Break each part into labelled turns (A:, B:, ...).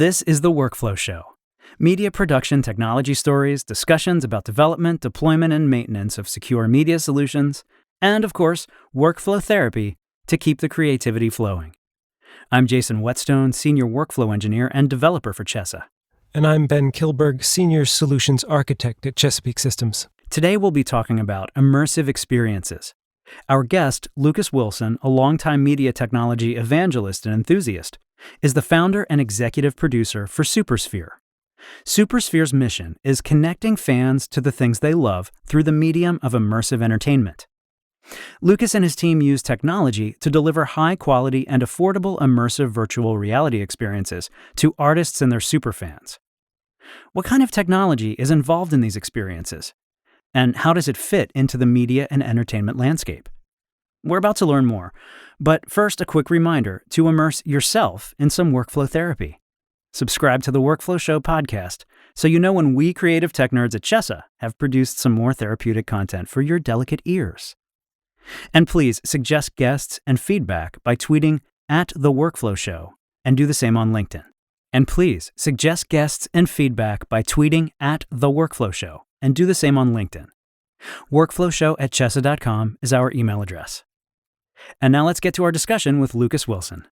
A: This is The Workflow Show. Media production technology stories, discussions about development, deployment, and maintenance of secure media solutions, and, of course, workflow therapy to keep the creativity flowing. I'm Jason Whetstone, Senior Workflow Engineer and Developer for Chessa.
B: And I'm Ben Kilberg, Senior Solutions Architect at Chesapeake Systems.
A: Today we'll be talking about immersive experiences. Our guest, Lucas Wilson, a longtime media technology evangelist and enthusiast, is the founder and executive producer for Supersphere. Supersphere's mission is connecting fans to the things they love through the medium of immersive entertainment. Lucas and his team use technology to deliver high-quality and affordable immersive virtual reality experiences to artists and their superfans. What kind of technology is involved in these experiences? And how does it fit into the media and entertainment landscape? We're about to learn more, but first a quick reminder to immerse yourself in some workflow therapy. Subscribe to the Workflow Show podcast so you know when we creative tech nerds at Chessa have produced some more therapeutic content for your delicate ears. And please suggest guests and feedback by tweeting @TheWorkflowShow and do the same on LinkedIn. And please suggest guests and feedback by tweeting @TheWorkflowShow and do the same on LinkedIn. Workflowshow@chessa.com is our email address. And now let's get to our discussion with Lucas Wilson.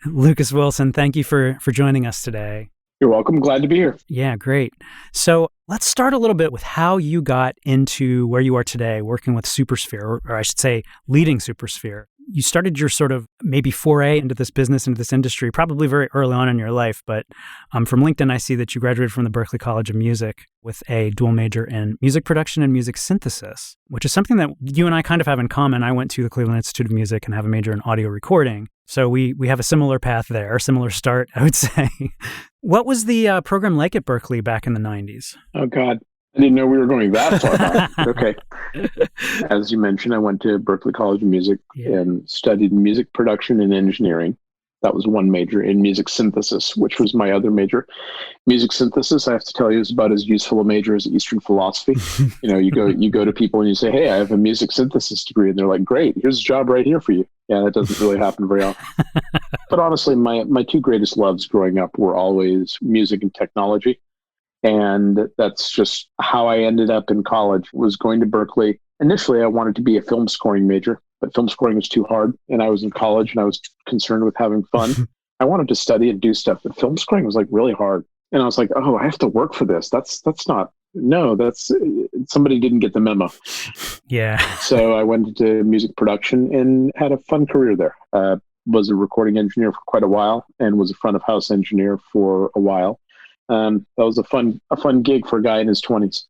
A: Lucas Wilson, thank you for joining us today.
C: You're welcome. Glad to be here.
A: Yeah, great. So let's start a little bit with how you got into where you are today, working with Supersphere, or I should say, leading Supersphere. You started your sort of maybe foray into this business, into this industry, probably very early on in your life. But from LinkedIn, I see that you graduated from the Berklee College of Music with a dual major in music production and music synthesis, which is something that you and I kind of have in common. I went to the Cleveland Institute of Music and have a major in audio recording. So we have a similar path there, similar start, I would say. What was the program like at Berklee back in the 90s?
C: Oh, God. I didn't know we were going that far back. Okay. As you mentioned, I went to Berklee College of Music and studied music production and engineering. That was one major. In music synthesis, which was my other major. Music synthesis, I have to tell you, is about as useful a major as Eastern philosophy. You go to people and you say, "Hey, I have a music synthesis degree," and they're like, "Great, here's a job right here for you." Yeah, that doesn't really happen very often. But honestly, my two greatest loves growing up were always music and technology. And that's just how I ended up in college, was going to Berklee. Initially, I wanted to be a film scoring major, but film scoring was too hard. And I was in college and I was concerned with having fun. I wanted to study and do stuff, but film scoring was like really hard. And I was like, oh, I have to work for this. That's somebody didn't get the memo.
A: Yeah.
C: So I went into music production and had a fun career there. Was a recording engineer for quite a while and was a front of house engineer for a while. That was a fun gig for a guy in his 20s.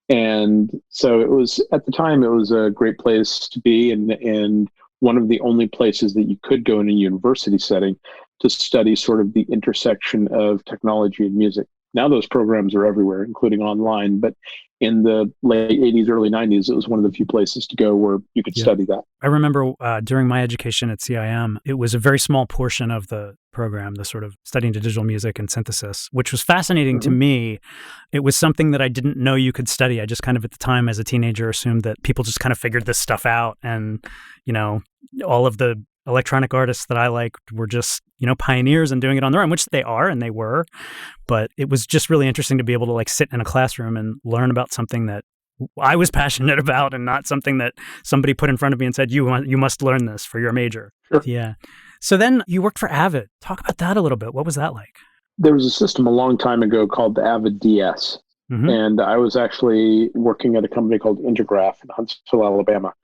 C: And so it was, at the time, it was a great place to be and one of the only places that you could go in a university setting to study sort of the intersection of technology and music. Now those programs are everywhere, including online, but in the late 80s, early 90s, it was one of the few places to go where you could study that.
A: I remember during my education at CIM, it was a very small portion of the program, the sort of studying to digital music and synthesis, which was fascinating to me. It was something that I didn't know you could study. I just kind of at the time as a teenager assumed that people just kind of figured this stuff out. And, all of the electronic artists that I liked were just, pioneers and doing it on their own, which they are and they were. But it was just really interesting to be able to sit in a classroom and learn about something that I was passionate about and not something that somebody put in front of me and said, you must learn this for your major.
C: Sure.
A: Yeah. So then you worked for Avid. Talk about that a little bit. What was that like?
C: There was a system a long time ago called the Avid DS. And I was actually working at a company called Intergraph in Huntsville, Alabama.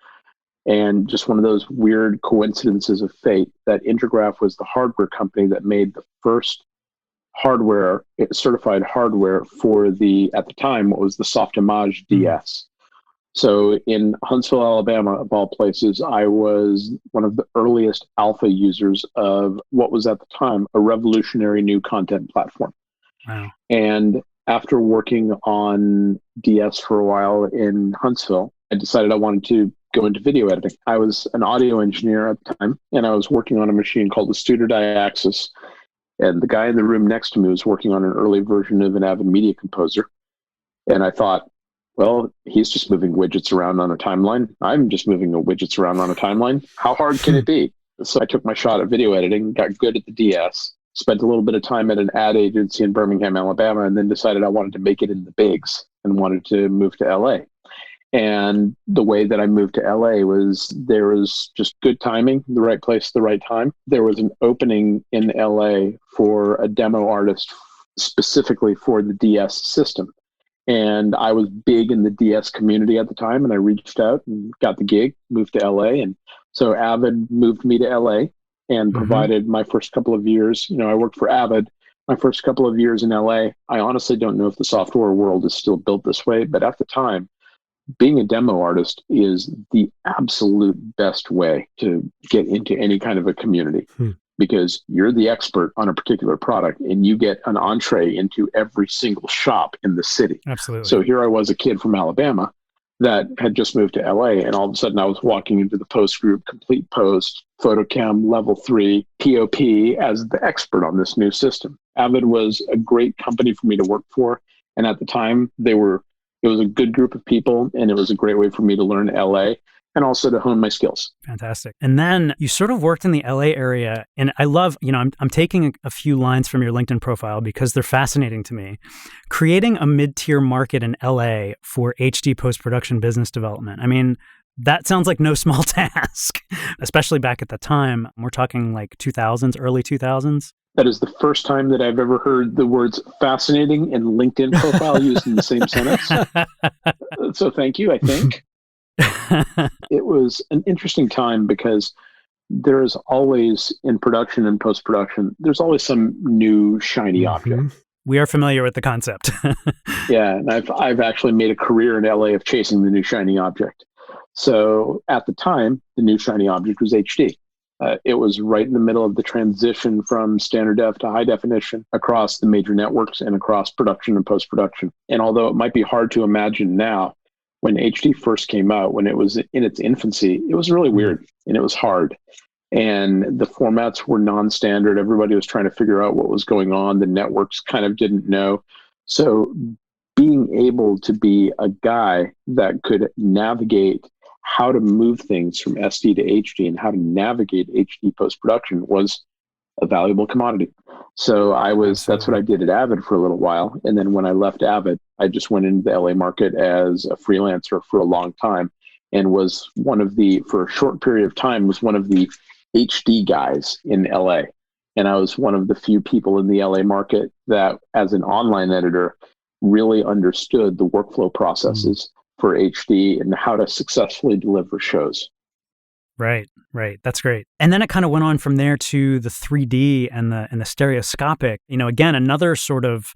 C: And just one of those weird coincidences of fate that Intergraph was the hardware company that made the first certified hardware for at the time, what was the Softimage DS. So in Huntsville, Alabama, of all places, I was one of the earliest alpha users of what was at the time a revolutionary new content platform.
A: Wow.
C: And after working on DS for a while in Huntsville, I decided I wanted to go into video editing. I was an audio engineer at the time, and I was working on a machine called the Studer Diaxis. And the guy in the room next to me was working on an early version of an Avid Media Composer. And I thought, well, he's just moving widgets around on a timeline. I'm just moving the widgets around on a timeline. How hard can it be? So I took my shot at video editing, got good at the DS, spent a little bit of time at an ad agency in Birmingham, Alabama, and then decided I wanted to make it in the bigs and wanted to move to LA. And the way that I moved to LA was there was just good timing, the right place, the right time. There was an opening in LA for a demo artist specifically for the DS system. And I was big in the DS community at the time, and I reached out and got the gig, moved to LA. And so Avid moved me to LA and provided my first couple of years. I worked for Avid my first couple of years in LA. I honestly don't know if the software world is still built this way, but at the time, being a demo artist is the absolute best way to get into any kind of a community. Because you're the expert on a particular product and you get an entree into every single shop in the city.
A: Absolutely. So
C: here I was, a kid from Alabama that had just moved to LA, and all of a sudden I was walking into the post group, complete post, photocam level 3, POP, as the expert on this new system. Avid was a great company for me to work for. And at the time it was a good group of people, and it was a great way for me to learn LA and also to hone my skills.
A: Fantastic. And then you sort of worked in the LA area, and I love, I'm taking a few lines from your LinkedIn profile because they're fascinating to me. Creating a mid-tier market in LA for HD post-production business development. I mean, that sounds like no small task, especially back at the time. We're talking like 2000s, early 2000s.
C: That is the first time that I've ever heard the words fascinating and LinkedIn profile used in the same sentence. So thank you, I think. It was an interesting time because there's always, in production and post-production, there's always some new shiny object.
A: We are familiar with the concept.
C: Yeah, and I've actually made a career in LA of chasing the new shiny object. So at the time, the new shiny object was HD. It was right in the middle of the transition from standard def to high definition across the major networks and across production and post-production. And although it might be hard to imagine now, when HD first came out, when it was in its infancy, it was really weird and it was hard. And the formats were non-standard. Everybody was trying to figure out what was going on. The networks kind of didn't know. So being able to be a guy that could navigate how to move things from SD to HD and how to navigate HD post-production was a valuable commodity. So that's what I did at Avid for a little while. And then when I left Avid, I just went into the LA market as a freelancer for a long time and was for a short period of time, was one of the HD guys in LA. And I was one of the few people in the LA market that, as an online editor, really understood the workflow processes for HD and how to successfully deliver shows.
A: Right. That's great. And then it kind of went on from there to the 3D and the stereoscopic. Again, another sort of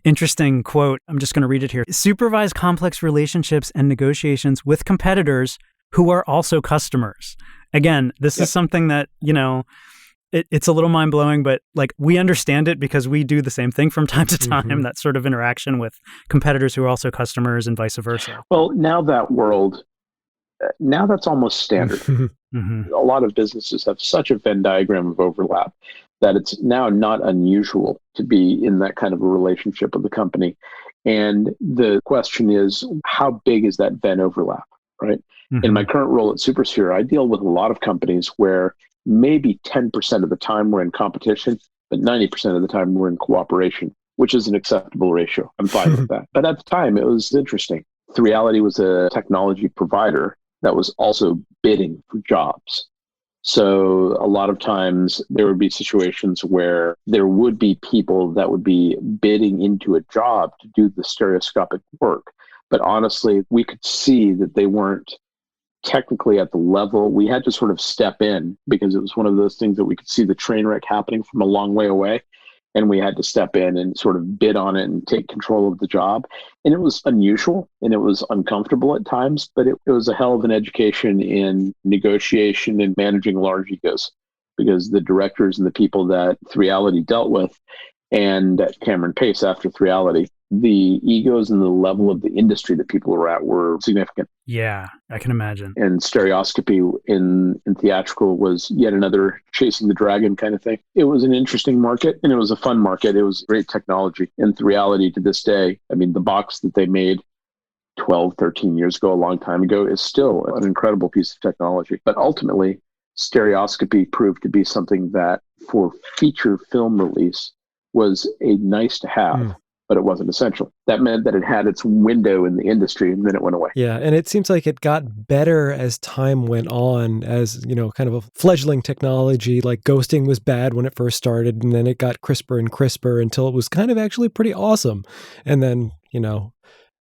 A: interesting quote. I'm just going to read it here. Supervise complex relationships and negotiations with competitors who are also customers. Again, this is something that, it's a little mind-blowing, but like we understand it because we do the same thing from time to time, that sort of interaction with competitors who are also customers and vice versa.
C: Well, now that's almost standard. A lot of businesses have such a Venn diagram of overlap that it's now not unusual to be in that kind of a relationship with the company. And the question is, how big is that Venn overlap, right? In my current role at Supersphere, I deal with a lot of companies where maybe 10% of the time we're in competition, but 90% of the time we're in cooperation, which is an acceptable ratio. I'm fine with that. But at the time, it was interesting. 3Reality was a technology provider that was also bidding for jobs. So a lot of times there would be situations where there would be people that would be bidding into a job to do the stereoscopic work. But honestly, we could see that they weren't technically at the level. We had to sort of step in because it was one of those things that we could see the train wreck happening from a long way away. And we had to step in and sort of bid on it and take control of the job. And it was unusual and it was uncomfortable at times, but it was a hell of an education in negotiation and managing large egos, because the directors and the people that 3Reality dealt with, and at Cameron Pace after 3Reality, the egos and the level of the industry that people were at were significant.
A: Yeah, I can imagine.
C: And stereoscopy in theatrical was yet another chasing the dragon kind of thing. It was an interesting market and it was a fun market. It was great technology. And the reality to this day, I mean, the box that they made 12, 13 years ago, a long time ago, is still an incredible piece of technology. But ultimately, stereoscopy proved to be something that for feature film release was a nice to have, but it wasn't essential. That meant that it had its window in the industry and then it went away.
B: Yeah, and it seems like it got better as time went on, as, you know, kind of a fledgling technology. Like ghosting was bad when it first started, and then it got crisper and crisper until it was kind of actually pretty awesome. And then, you know,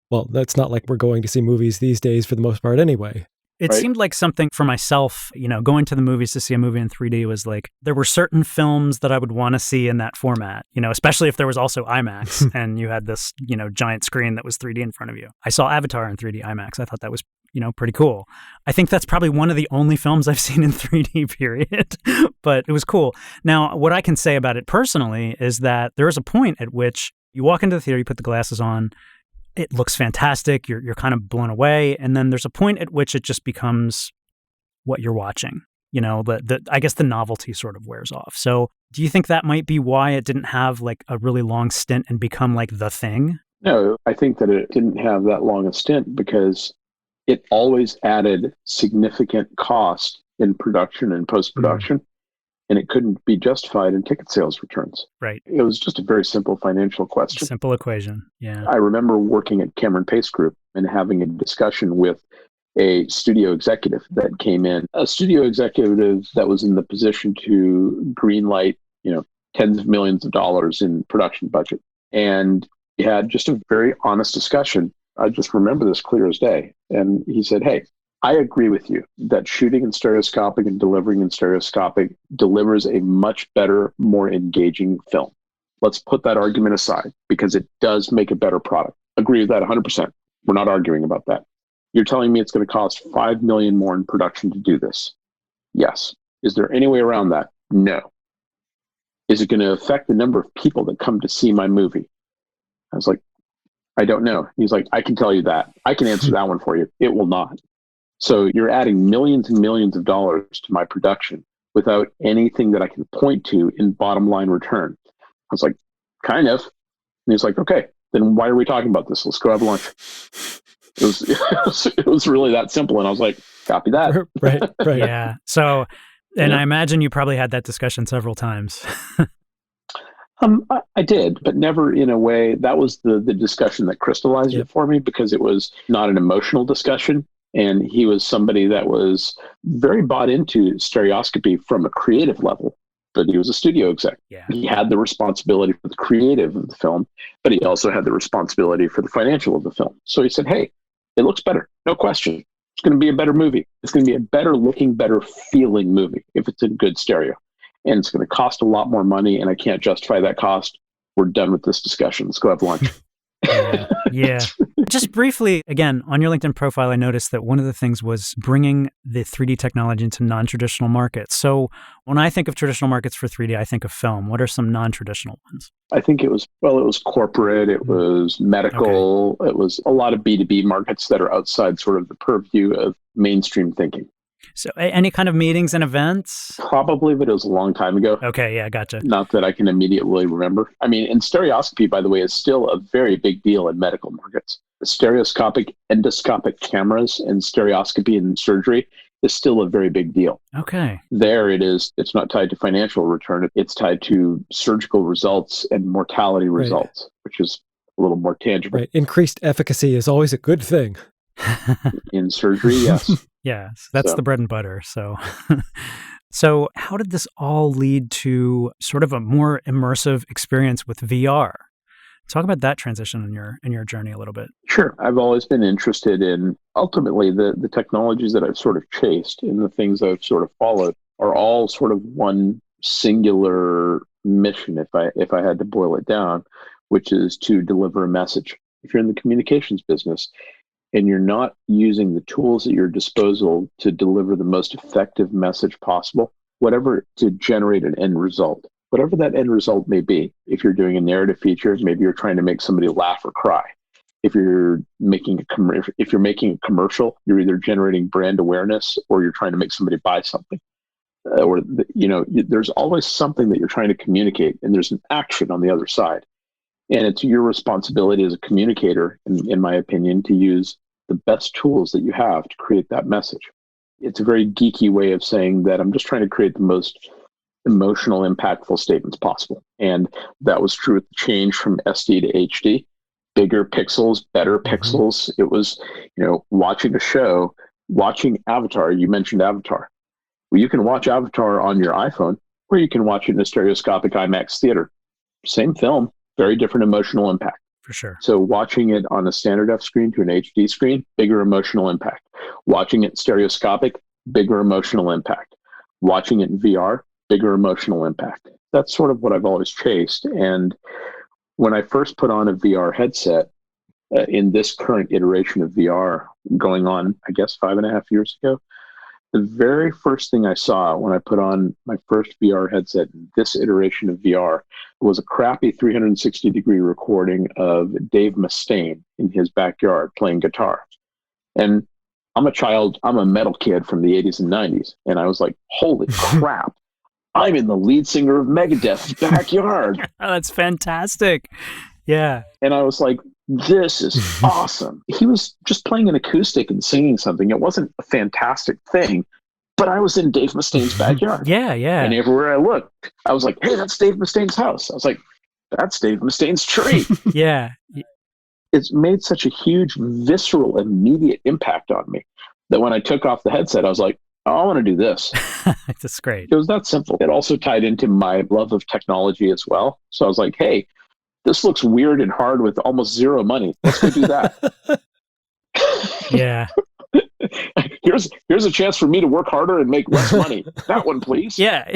B: well, that's not like we're going to see movies these days for the most part anyway.
A: It seemed like something for myself, you know, going to the movies to see a movie in 3D was like, there were certain films that I would want to see in that format, you know, especially if there was also IMAX and you had this, you know, giant screen that was 3D in front of you. I saw Avatar in 3D IMAX. I thought that was, you know, pretty cool. I think that's probably one of the only films I've seen in 3D, period, but it was cool. Now, what I can say about it personally is that there is a point at which you walk into the theater, you put the glasses on, it looks fantastic. You're kind of blown away. And then there's a point at which it just becomes what you're watching. You know, I guess the novelty sort of wears off. So do you think that might be why it didn't have like a really long stint and become like the thing?
C: No, I think that it didn't have that long a stint because it always added significant cost in production and post-production. And it couldn't be justified in ticket sales returns.
A: Right.
C: It was just a very simple financial question.
A: Simple equation. Yeah.
C: I remember working at Cameron Pace Group and having a discussion with a studio executive that came in, a studio executive that was in the position to greenlight, you know, tens of millions of dollars in production budget. And we had just a very honest discussion. I just remember this clear as day. And he said, hey, I agree with you that shooting in stereoscopic and delivering in stereoscopic delivers a much better, more engaging film. Let's put that argument aside because it does make a better product. Agree with that 100%. We're not arguing about that. You're telling me it's going to cost $5 million more in production to do this? Yes. Is there any way around that? No. Is it going to affect the number of people that come to see my movie? I was like, I don't know. He's like, I can tell you that. I can answer that one for you. It will not. So you're adding millions and millions of dollars to my production without anything that I can point to in bottom line return. I was like, kind of. And he's like, okay, then why are we talking about this? Let's go have lunch. It was really that simple. And I was like, copy that.
B: Right.
A: Yeah. So, and I imagine you probably had that discussion several times.
C: I did, but never in a way. That was the discussion that crystallized it for me because it was not an emotional discussion. And he was somebody that was very bought into stereoscopy from a creative level, but he was a studio exec.
A: Yeah.
C: He had the responsibility for the creative of the film, but he also had the responsibility for the financial of the film. So he said, hey, it looks better. No question. It's going to be a better movie. It's going to be a better looking, better feeling movie if it's in good stereo. And it's going to cost a lot more money, and I can't justify that cost. We're done with this discussion. Let's go have lunch.
A: Yeah. Just briefly, again, on your LinkedIn profile, I noticed that one of the things was bringing the 3D technology into non-traditional markets. So when I think of traditional markets for 3D, I think of film. What are some non-traditional ones?
C: I think it was corporate, it was medical, It was a lot of B2B markets that are outside sort of the purview of mainstream thinking.
A: So any kind of meetings and events?
C: Probably, but it was a long time ago.
A: Okay, yeah, gotcha.
C: Not that I can immediately remember. I mean, and stereoscopy, by the way, is still a very big deal in medical markets. Stereoscopic endoscopic cameras and stereoscopy in surgery is still a very big deal.
A: Okay.
C: There it is. It's not tied to financial return. It's tied to surgical results and mortality results, which is a little more tangible.
B: Right. Increased efficacy is always a good thing.
C: In surgery, yes.
A: Yes, that's the bread and butter. So, so how did this all lead to sort of a more immersive experience with VR? Talk about that transition in your journey a little bit.
C: Sure. I've always been interested in, ultimately, the technologies that I've sort of chased and the things I've sort of followed are all sort of one singular mission, if I had to boil it down, which is to deliver a message. If you're in the communications business, and you're not using the tools at your disposal to deliver the most effective message possible, whatever, to generate an end result, whatever that end result may be. If you're doing a narrative feature, maybe you're trying to make somebody laugh or cry. If you're making a commercial, you're either generating brand awareness or you're trying to make somebody buy something. There's always something that you're trying to communicate, and there's an action on the other side. And it's your responsibility as a communicator, in my opinion, to use the best tools that you have to create that message. It's a very geeky way of saying that I'm just trying to create the most emotional, impactful statements possible. And that was true with the change from SD to HD. Bigger pixels, better pixels. It was, watching a show, watching Avatar. You mentioned Avatar. Well, you can watch Avatar on your iPhone, or you can watch it in a stereoscopic IMAX theater. Same film, very different emotional impact.
A: For sure.
C: So watching it on a standard F screen to an HD screen, bigger emotional impact. Watching it stereoscopic, bigger emotional impact. Watching it in VR, bigger emotional impact. That's sort of what I've always chased. And when I first put on a VR headset in this current iteration of VR, going on, I guess, 5.5 years ago, the very first thing I saw when I put on my first VR headset in this iteration of VR was a crappy 360-degree recording of Dave Mustaine in his backyard playing guitar. And I'm a metal kid from the 80s and 90s. And I was like, holy crap, I'm in the lead singer of Megadeth's backyard.
A: Oh, that's fantastic. Yeah.
C: And I was like, this is awesome. He was just playing an acoustic and singing something. It wasn't a fantastic thing, but I was in Dave Mustaine's backyard.
A: Yeah.
C: And everywhere I looked, I was like, hey, that's Dave Mustaine's house. I was like, that's Dave Mustaine's tree.
A: Yeah.
C: It's made such a huge, visceral, immediate impact on me that when I took off the headset, I was like, oh, I want to do this.
A: That's great.
C: It was that simple. It also tied into my love of technology as well. So I was like, hey, this looks weird and hard with almost zero money. Let's go do that.
A: Yeah.
C: Here's a chance for me to work harder and make less money. That one, please.
A: Yeah.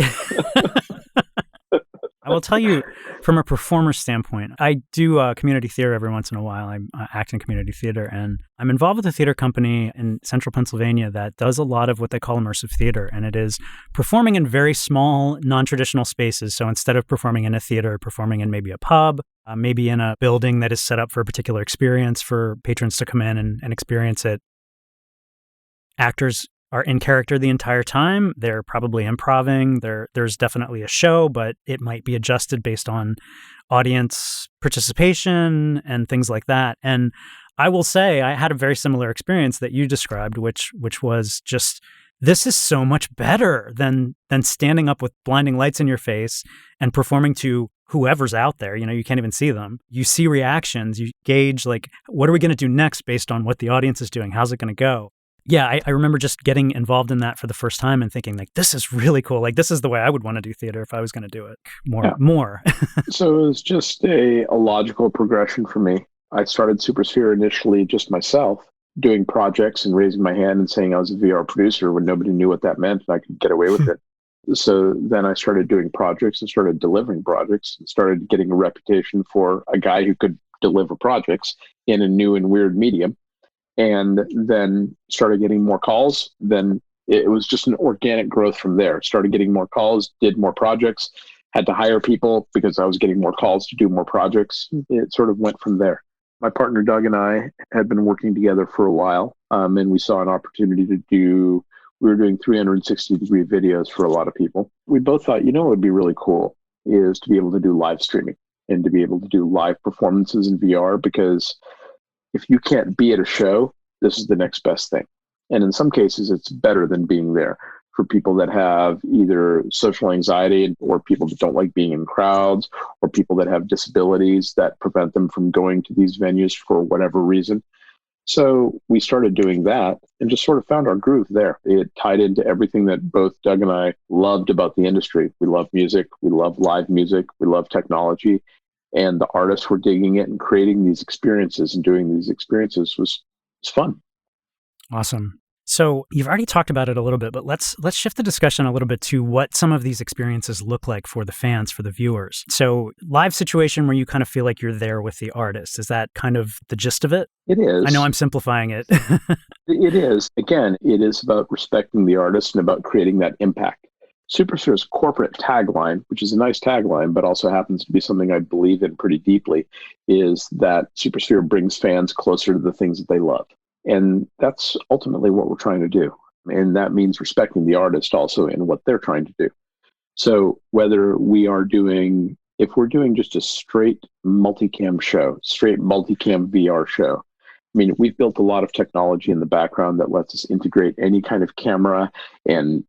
A: I will tell you, from a performer standpoint, I do community theater every once in a while. I act in community theater, and I'm involved with a theater company in central Pennsylvania that does a lot of what they call immersive theater, and it is performing in very small, non-traditional spaces. So instead of performing in a theater, performing in maybe a pub, maybe in a building that is set up for a particular experience for patrons to come in and experience it. Actors are in character the entire time. They're probably improvising. There's definitely a show, but it might be adjusted based on audience participation and things like that. And I will say I had a very similar experience that you described, which was just, this is so much better than standing up with blinding lights in your face and performing to whoever's out there. You can't even see them. You see reactions. You gauge, like, what are we going to do next based on what the audience is doing? How's it going to go? Yeah, I remember just getting involved in that for the first time and thinking, like, this is really cool. Like, this is the way I would want to do theater if I was going to do it more.
C: So it was just a logical progression for me. I started Supersphere initially just myself, doing projects and raising my hand and saying I was a VR producer when nobody knew what that meant and I could get away with it. So then I started doing projects and started delivering projects and started getting a reputation for a guy who could deliver projects in a new and weird medium. And then started getting more calls. Then it was just an organic growth from there. Started getting more calls, did more projects, had to hire people because I was getting more calls to do more projects. It sort of went from there. My partner, Doug, and I had been working together for a while, and we saw an opportunity we were doing 360-degree videos for a lot of people. We both thought, what would be really cool is to be able to do live streaming and to be able to do live performances in VR, because if you can't be at a show, this is the next best thing. And in some cases, it's better than being there for people that have either social anxiety or people that don't like being in crowds or people that have disabilities that prevent them from going to these venues for whatever reason. So we started doing that and just sort of found our groove there. It tied into everything that both Doug and I loved about the industry. We love music. We love live music. We love technology. And the artists were digging it and creating these experiences and doing these experiences was fun.
A: Awesome. So you've already talked about it a little bit, but let's shift the discussion a little bit to what some of these experiences look like for the fans, for the viewers. So live situation where you kind of feel like you're there with the artist. Is that kind of the gist of it?
C: It is.
A: I know I'm simplifying it.
C: It is. Again, it is about respecting the artist and about creating that impact. Supersphere's corporate tagline, which is a nice tagline, but also happens to be something I believe in pretty deeply, is that Supersphere brings fans closer to the things that they love. And that's ultimately what we're trying to do. And that means respecting the artist also in what they're trying to do. So whether we are doing, if we're doing just a straight multicam show, straight multicam VR show, I mean, we've built a lot of technology in the background that lets us integrate any kind of camera and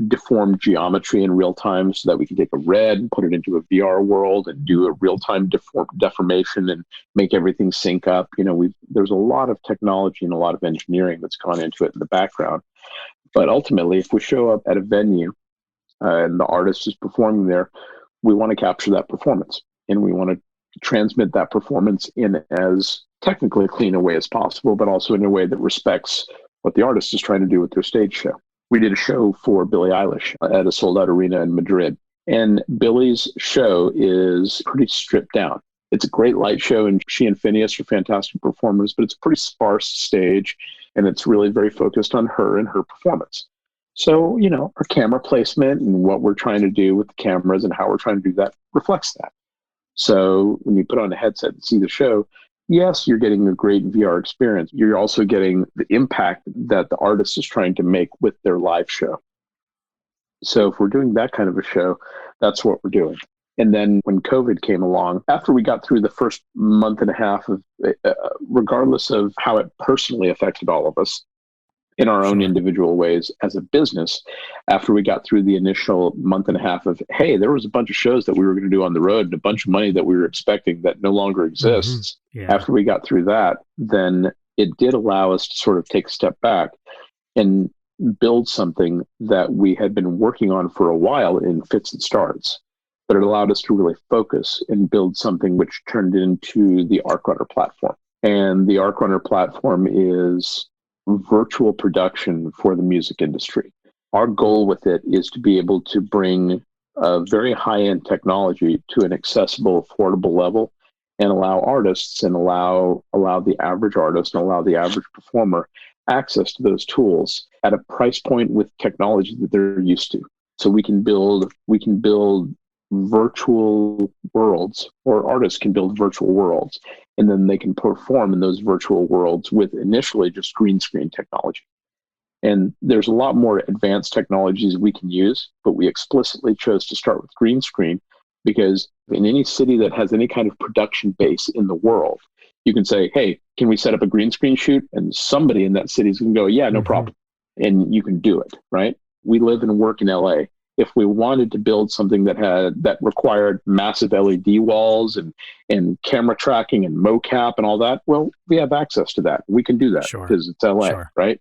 C: deform geometry in real time so that we can take a red and put it into a VR world and do a real-time deformation and make everything sync up. You know, there's a lot of technology and a lot of engineering that's gone into it in the background. But ultimately, if we show up at a venue and the artist is performing there, we want to capture that performance and we want to transmit that performance in as technically clean a way as possible, but also in a way that respects what the artist is trying to do with their stage show. We did a show for Billie Eilish at a sold-out arena in Madrid, and Billie's show is pretty stripped down. It's a great light show, and she and Phineas are fantastic performers, but it's a pretty sparse stage, and it's really very focused on her and her performance. So, you know, our camera placement and what we're trying to do with the cameras and how we're trying to do that reflects that. So when you put on a headset and see the show, yes, you're getting a great VR experience. You're also getting the impact that the artist is trying to make with their live show. So if we're doing that kind of a show, that's what we're doing. And then when COVID came along, after we got through the first month and a half of, regardless of how it personally affected all of us, in our own individual ways as a business, after we got through the initial month and a half of, hey, there was a bunch of shows that we were going to do on the road and a bunch of money that we were expecting that no longer exists.
A: Mm-hmm. Yeah.
C: After we got through that, then it did allow us to sort of take a step back and build something that we had been working on for a while in fits and starts. But it allowed us to really focus and build something which turned into the ArcRunner platform. And the ArcRunner platform is virtual production for the music industry. Our goal with it is to be able to bring a very high-end technology to an accessible, affordable level and allow artists and allow the average artist and allow the average performer access to those tools at a price point with technology that they're used to. So we can build virtual worlds, or artists can build virtual worlds, and then they can perform in those virtual worlds with initially just green screen technology. And there's a lot more advanced technologies we can use, but we explicitly chose to start with green screen because in any city that has any kind of production base in the world, you can say, hey, can we set up a green screen shoot? And somebody in that city is going to go, yeah, no problem. And you can do it, right? We live and work in LA. If we wanted to build something that required massive LED walls and camera tracking and mocap and all that, well, we have access to that. We can do that because it's LA, right?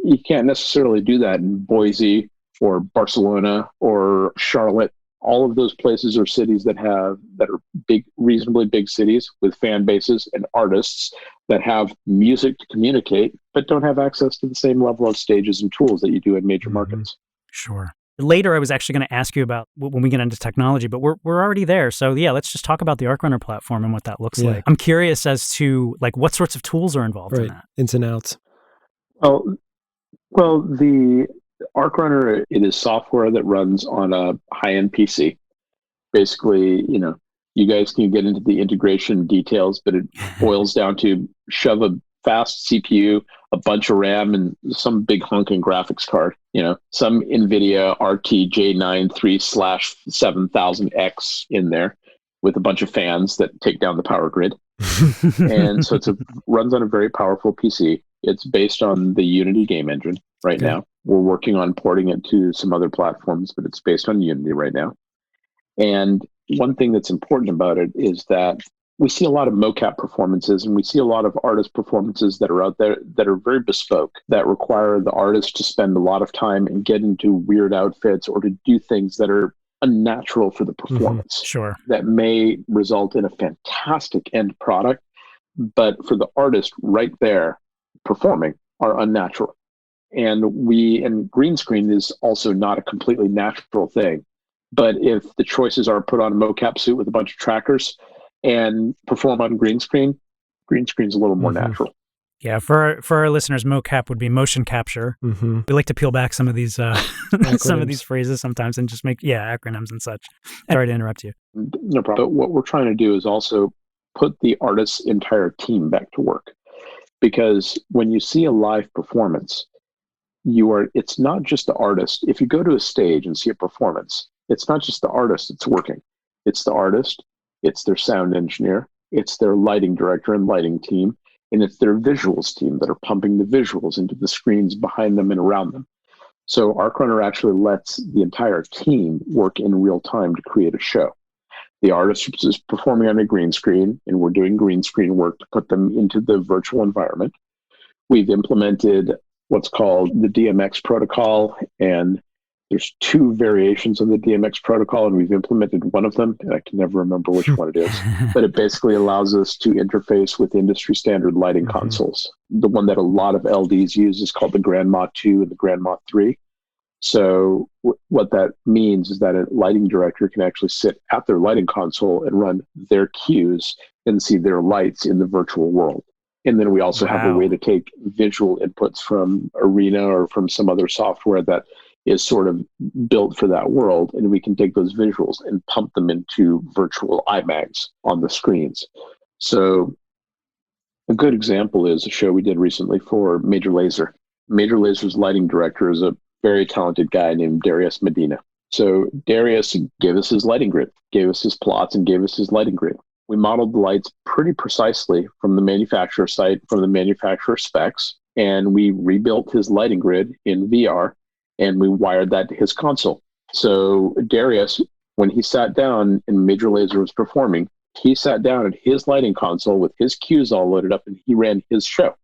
C: You can't necessarily do that in Boise or Barcelona or Charlotte. All of those places are cities that are big, reasonably big cities with fan bases and artists that have music to communicate, but don't have access to the same level of stages and tools that you do in major markets.
A: Sure. Later, I was actually going to ask you about when we get into technology, but we're already there. So yeah, let's just talk about the ArcRunner platform and what that looks like. I'm curious as to like what sorts of tools are involved in that.
B: Ins and outs.
C: Well, the ArcRunner, it is software that runs on a high-end PC. Basically, you know, you guys can get into the integration details, but it boils down to shove a fast CPU, a bunch of RAM, and some big honking graphics card. You know, some NVIDIA RTJ9 3/7000X in there with a bunch of fans that take down the power grid. And so runs on a very powerful PC. It's based on the Unity game engine right now. We're working on porting it to some other platforms, but it's based on Unity right now. And one thing that's important about it is that we see a lot of mocap performances and we see a lot of artist performances that are out there that are very bespoke, that require the artist to spend a lot of time and get into weird outfits or to do things that are unnatural for the performance.
A: Sure.
C: That may result in a fantastic end product, but for the artist right there performing are unnatural. And green screen is also not a completely natural thing. But if the choices are put on a mocap suit with a bunch of trackers and perform on green screen's a little more natural.
A: Yeah, for our listeners, mocap would be motion capture.
B: Mm-hmm.
A: We like to peel back some of these some of these phrases sometimes and just make acronyms and such. Sorry to interrupt you.
C: No problem. But what we're trying to do is also put the artist's entire team back to work, because when you see a live performance, it's not just the artist. If you go to a stage and see a performance, it's not just the artist that's working. It's the artist, it's their sound engineer, it's their lighting director and lighting team, and it's their visuals team that are pumping the visuals into the screens behind them and around them. So ArcRunner actually lets the entire team work in real time to create a show. The artist is performing on a green screen, and we're doing green screen work to put them into the virtual environment. We've implemented what's called the DMX protocol, and there's 2 variations of the DMX protocol, and we've implemented one of them, and I can never remember which one it is, but it basically allows us to interface with industry standard lighting consoles. The one that a lot of LDs use is called the Grandma 2 and the Grandma 3. So what that means is that a lighting director can actually sit at their lighting console and run their cues and see their lights in the virtual world. And then we also have a way to take visual inputs from Arena or from some other software that is sort of built for that world, and we can take those visuals and pump them into virtual IMAGs on the screens. So a good example is a show we did recently for Major Lazer. Major Lazer's lighting director is a very talented guy named Darius Medina. So Darius gave us his lighting grid, gave us his plots, and gave us his lighting grid. We modeled the lights pretty precisely from the manufacturer site, from the manufacturer specs, and we rebuilt his lighting grid in VR, and we wired that to his console. So Darius, when he sat down and Major Lazer was performing, he sat down at his lighting console with his cues all loaded up, and he ran his show.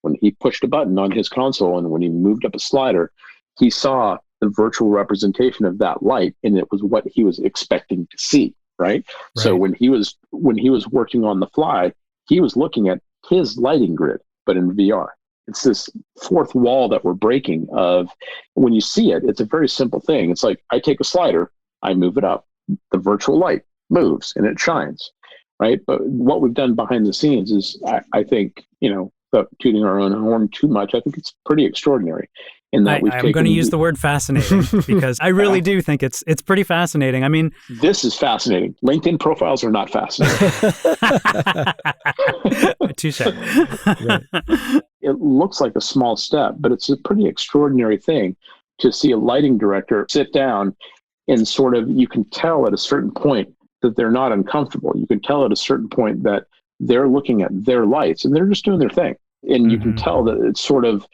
C: When he pushed a button on his console and when he moved up a slider, he saw the virtual representation of that light, and it was what he was expecting to see, right? So when he was working on the fly, he was looking at his lighting grid, but in VR. It's this fourth wall that we're breaking of when you see it, it's a very simple thing. It's like I take a slider, I move it up, the virtual light moves and it shines, right? But what we've done behind the scenes is, I think, without tooting our own horn too much, I think it's pretty extraordinary. In that
A: I'm going to use the word fascinating because I really do think it's pretty fascinating. I mean,
C: this is fascinating. LinkedIn profiles are not fascinating.
A: Touche.
C: It looks like a small step, but it's a pretty extraordinary thing to see a lighting director sit down and sort of, you can tell at a certain point that they're not uncomfortable. You can tell at a certain point that they're looking at their lights and they're just doing their thing. And you can tell that it's sort of,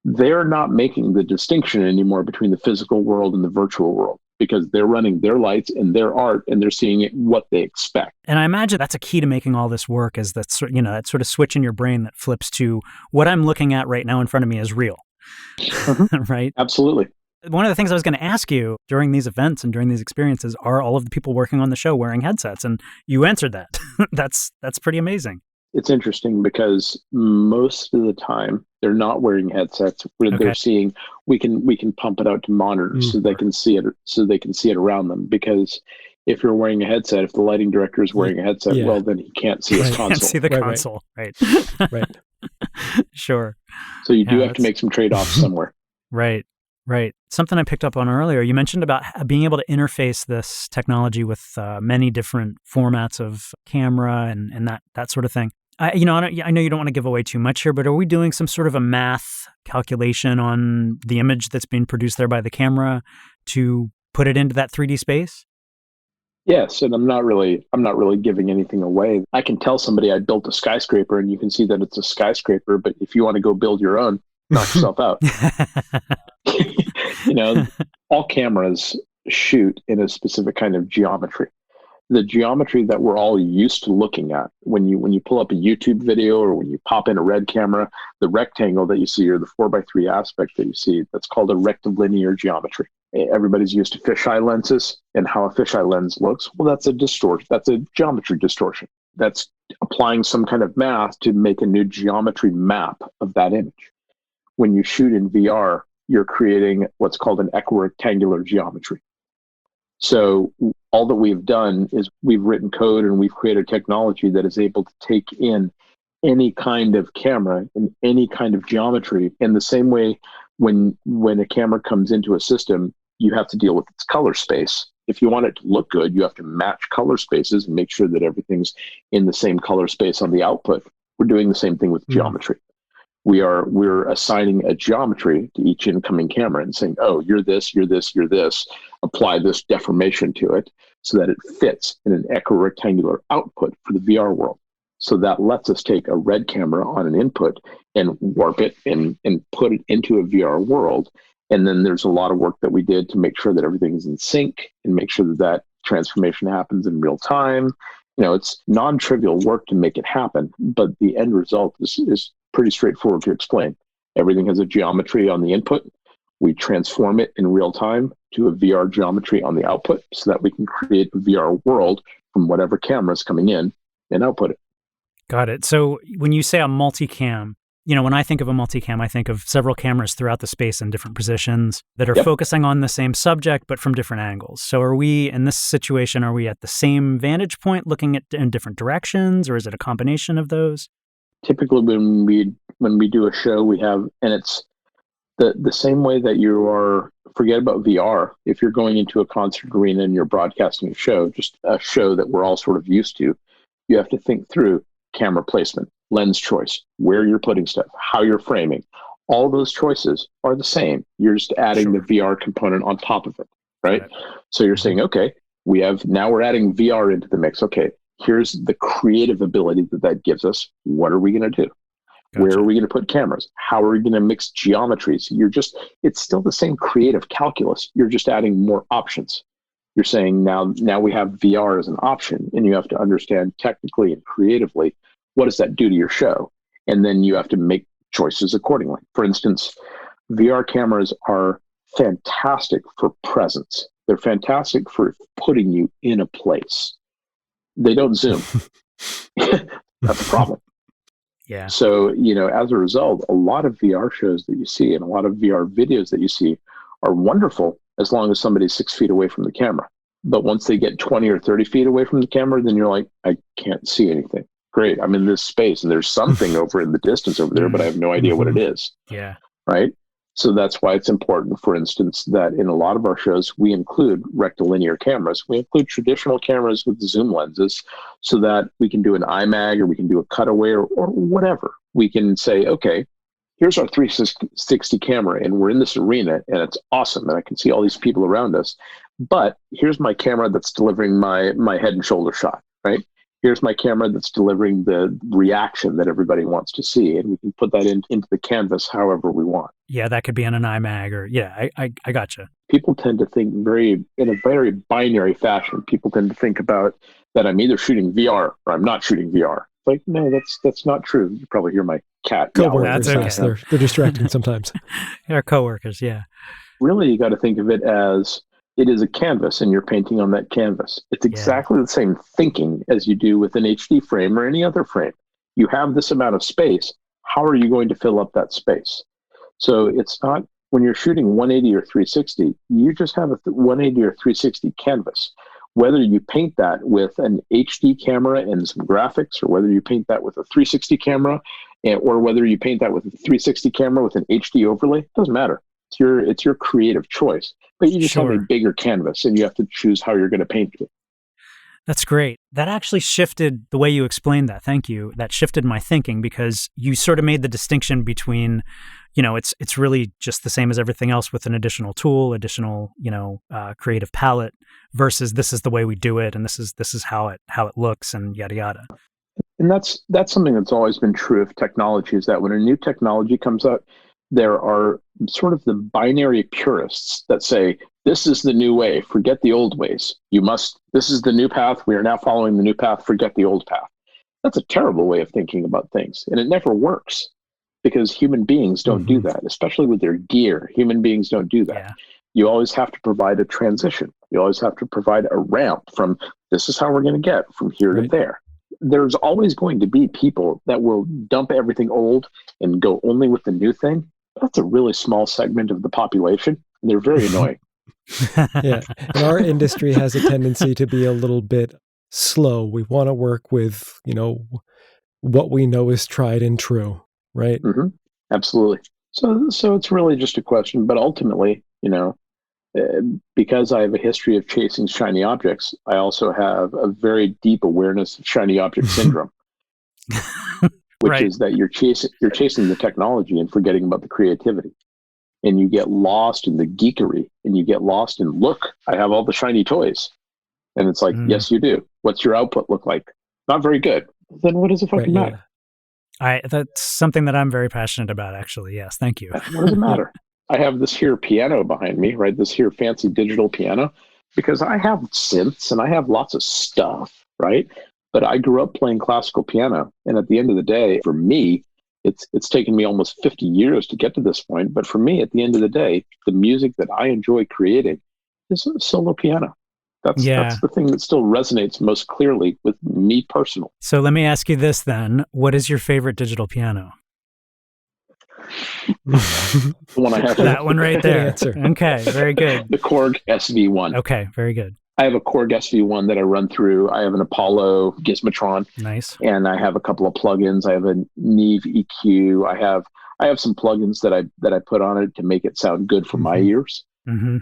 C: they're not making the distinction anymore between the physical world and the virtual world, because they're running their lights and their art and they're seeing it what they expect.
A: And I imagine that's a key to making all this work, is that that sort of switch in your brain that flips to what I'm looking at right now in front of me is real. Right?
C: Absolutely.
A: One of the things I was going to ask you during these events and during these experiences, are all of the people working on the show wearing headsets? And you answered that. That's pretty amazing.
C: It's interesting because most of the time they're not wearing headsets. They're seeing, we can pump it out to monitors so they can see it around them. Because if you're wearing a headset, if the lighting director is wearing a headset, well, then he can't see his console.
A: Can't see the console, right? Sure.
C: So you do have to make some trade-offs somewhere.
A: Right. Something I picked up on earlier, you mentioned about being able to interface this technology with many different formats of camera and that sort of thing. I know you don't want to give away too much here, but are we doing some sort of a math calculation on the image that's being produced there by the camera to put it into that 3D space?
C: Yes, and I'm not really giving anything away. I can tell somebody I built a skyscraper and you can see that it's a skyscraper, but if you want to go build your own, knock yourself out. All cameras shoot in a specific kind of geometry. The geometry that we're all used to looking at when you pull up a YouTube video or when you pop in a Red camera, the rectangle that you see or the 4:3 aspect that you see, that's called a rectilinear geometry. Everybody's used to fisheye lenses and how a fisheye lens looks. Well, that's a geometry distortion. That's applying some kind of math to make a new geometry map of that image. When you shoot in VR, you're creating what's called an equirectangular geometry. So all that we've done is we've written code and we've created technology that is able to take in any kind of camera in any kind of geometry. In the same way, when a camera comes into a system, you have to deal with its color space. If you want it to look good, you have to match color spaces and make sure that everything's in the same color space on the output. We're doing the same thing with geometry. We're assigning a geometry to each incoming camera and saying, oh, you're this, you're this, you're this. Apply this deformation to it so that it fits in an equirectangular output for the VR world. So that lets us take a red camera on an input and warp it and put it into a VR world. And then there's a lot of work that we did to make sure that everything's in sync and make sure that that transformation happens in real time. It's non-trivial work to make it happen, but the end result is pretty straightforward to explain. Everything has a geometry on the input. We transform it in real time to a VR geometry on the output so that we can create a VR world from whatever camera is coming in and output it.
A: Got it. So when you say a multicam, when I think of a multicam, I think of several cameras throughout the space in different positions that are focusing on the same subject, but from different angles. So are we, in this situation, are we at the same vantage point looking at in different directions, or is it a combination of those?
C: Typically when we do a show, we have, and it's the same way that you are, forget about VR. If you're going into a concert arena and you're broadcasting a show, just a show that we're all sort of used to, you have to think through camera placement, lens choice, where you're putting stuff, how you're framing. All those choices are the same. You're just adding the VR component on top of it, right? So you're saying, okay, now we're adding VR into the mix. Okay, here's the creative ability that gives us. What are we going to do? Gotcha. Where are we going to put cameras? How are we going to mix geometries? It's still the same creative calculus. You're just adding more options. You're saying now we have VR as an option, and you have to understand technically and creatively, what does that do to your show? And then you have to make choices accordingly. For instance, VR cameras are fantastic for presence. They're fantastic for putting you in a place. They don't zoom. That's a problem.
A: Yeah.
C: So, as a result, a lot of VR shows that you see and a lot of VR videos that you see are wonderful as long as somebody's 6 feet away from the camera. But once they get 20 or 30 feet away from the camera, then you're like, I can't see anything. Great, I'm in this space and there's something over in the distance over there, but I have no idea what it is.
A: Yeah.
C: Right? So that's why it's important, for instance, that in a lot of our shows, we include rectilinear cameras. We include traditional cameras with zoom lenses so that we can do an IMAG or we can do a cutaway or whatever. We can say, okay, here's our 360 camera and we're in this arena and it's awesome and I can see all these people around us. But here's my camera that's delivering my head and shoulder shot, right? Here's my camera that's delivering the reaction that everybody wants to see. And we can put that into the canvas however we want.
A: Yeah, that could be on an IMAG or, I gotcha.
C: People tend to think in a very binary fashion. People tend to think about that I'm either shooting VR or I'm not shooting VR. Like, no, that's not true. You probably hear my cat.
B: Coworkers,
A: that's okay.
B: They're distracting sometimes.
A: Our coworkers, yeah.
C: Really, you got to think of it as it is a canvas and you're painting on that canvas. It's exactly the same thinking as you do with an HD frame or any other frame. You have this amount of space. How are you going to fill up that space? So it's not, when you're shooting 180 or 360, you just have a 180 or 360 canvas. Whether you paint that with an HD camera and some graphics, or whether you paint that with a 360 camera, or whether you paint that with a 360 camera with an HD overlay, doesn't matter. It's your creative choice. But you just have a bigger canvas and you have to choose how you're going to paint it.
A: That's great. That actually shifted the way you explained that. Thank you. That shifted my thinking because you sort of made the distinction between, it's really just the same as everything else with an additional tool, creative palette versus this is the way we do it and this is how it looks and yada yada.
C: And that's something that's always been true of technology is that when a new technology comes out, there are sort of the binary purists that say, this is the new way, forget the old ways. This is the new path. We are now following the new path, forget the old path. That's a terrible way of thinking about things. And it never works because human beings don't do that, especially with their gear. Human beings don't do that. Yeah. You always have to provide a transition. You always have to provide a ramp from this is how we're going to get from here to there. There's always going to be people that will dump everything old and go only with the new thing. That's a really small segment of the population. And they're very annoying.
B: Yeah. And our industry has a tendency to be a little bit slow. We want to work with, what we know is tried and true, right?
C: Mm-hmm. Absolutely. So it's really just a question, but ultimately, because I have a history of chasing shiny objects, I also have a very deep awareness of shiny object syndrome, which
A: Right.
C: is that you're chasing the technology and forgetting about the creativity. And you get lost in the geekery, and you get lost in, look, I have all the shiny toys. And it's like, yes, you do. What's your output look like? Not very good. Then what does it fucking matter?
A: That's something that I'm very passionate about, actually. Yes, thank you.
C: What does it matter? I have this here piano behind me, right? This here fancy digital piano, because I have synths and I have lots of stuff, right? But I grew up playing classical piano. And at the end of the day, for me, it's taken me almost 50 years to get to this point. But for me, at the end of the day, the music that I enjoy creating is a solo piano. That's the thing that still resonates most clearly with me personally.
A: So let me ask you this then. What is your favorite digital piano?
C: The one I have
A: that one right there.
B: Answer.
A: Okay, very good.
C: The Korg SV1.
A: Okay, very good.
C: I have a Korg SV1 that I run through. I have an Apollo Gizmotron.
A: Nice.
C: And I have a couple of plugins. I have a Neve EQ. I have some plugins that I put on it to make it sound good for my ears.
A: Mm-hmm.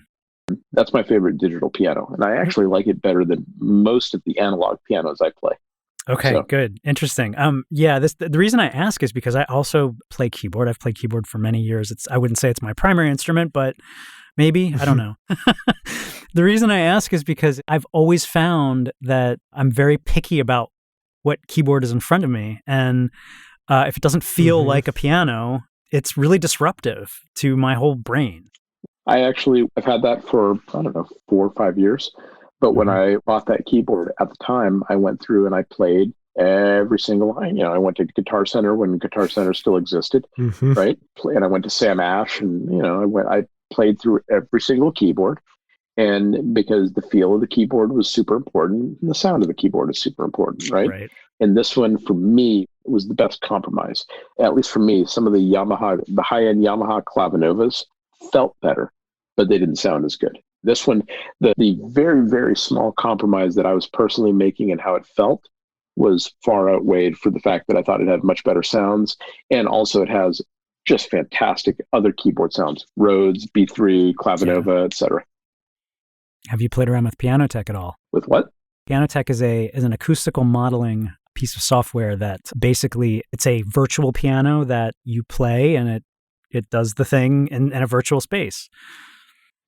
C: That's my favorite digital piano, and I actually like it better than most of the analog pianos I play.
A: Okay, good. Interesting. The reason I ask is because I also play keyboard. I've played keyboard for many years. I wouldn't say it's my primary instrument, but maybe, I don't know. The reason I ask is because I've always found that I'm very picky about what keyboard is in front of me. And if it doesn't feel like a piano, it's really disruptive to my whole brain.
C: I've had that for, 4 or 5 years. But when I bought that keyboard at the time, I went through and I played every single line. I went to Guitar Center when Guitar Center still existed, right? And I went to Sam Ash, and I played through every single keyboard. And because the feel of the keyboard was super important, and the sound of the keyboard is super important, right? And this one, for me, was the best compromise. At least for me, some of the high-end Yamaha Clavinovas felt better, but they didn't sound as good. This one, the very, very small compromise that I was personally making and how it felt was far outweighed for the fact that I thought it had much better sounds. And also it has just fantastic other keyboard sounds, Rhodes, B3, Clavinova, etc.
A: Have you played around with Pianotech at all?
C: With what?
A: Pianotech is an acoustical modeling piece of software that basically, it's a virtual piano that you play, and it does the thing in a virtual space.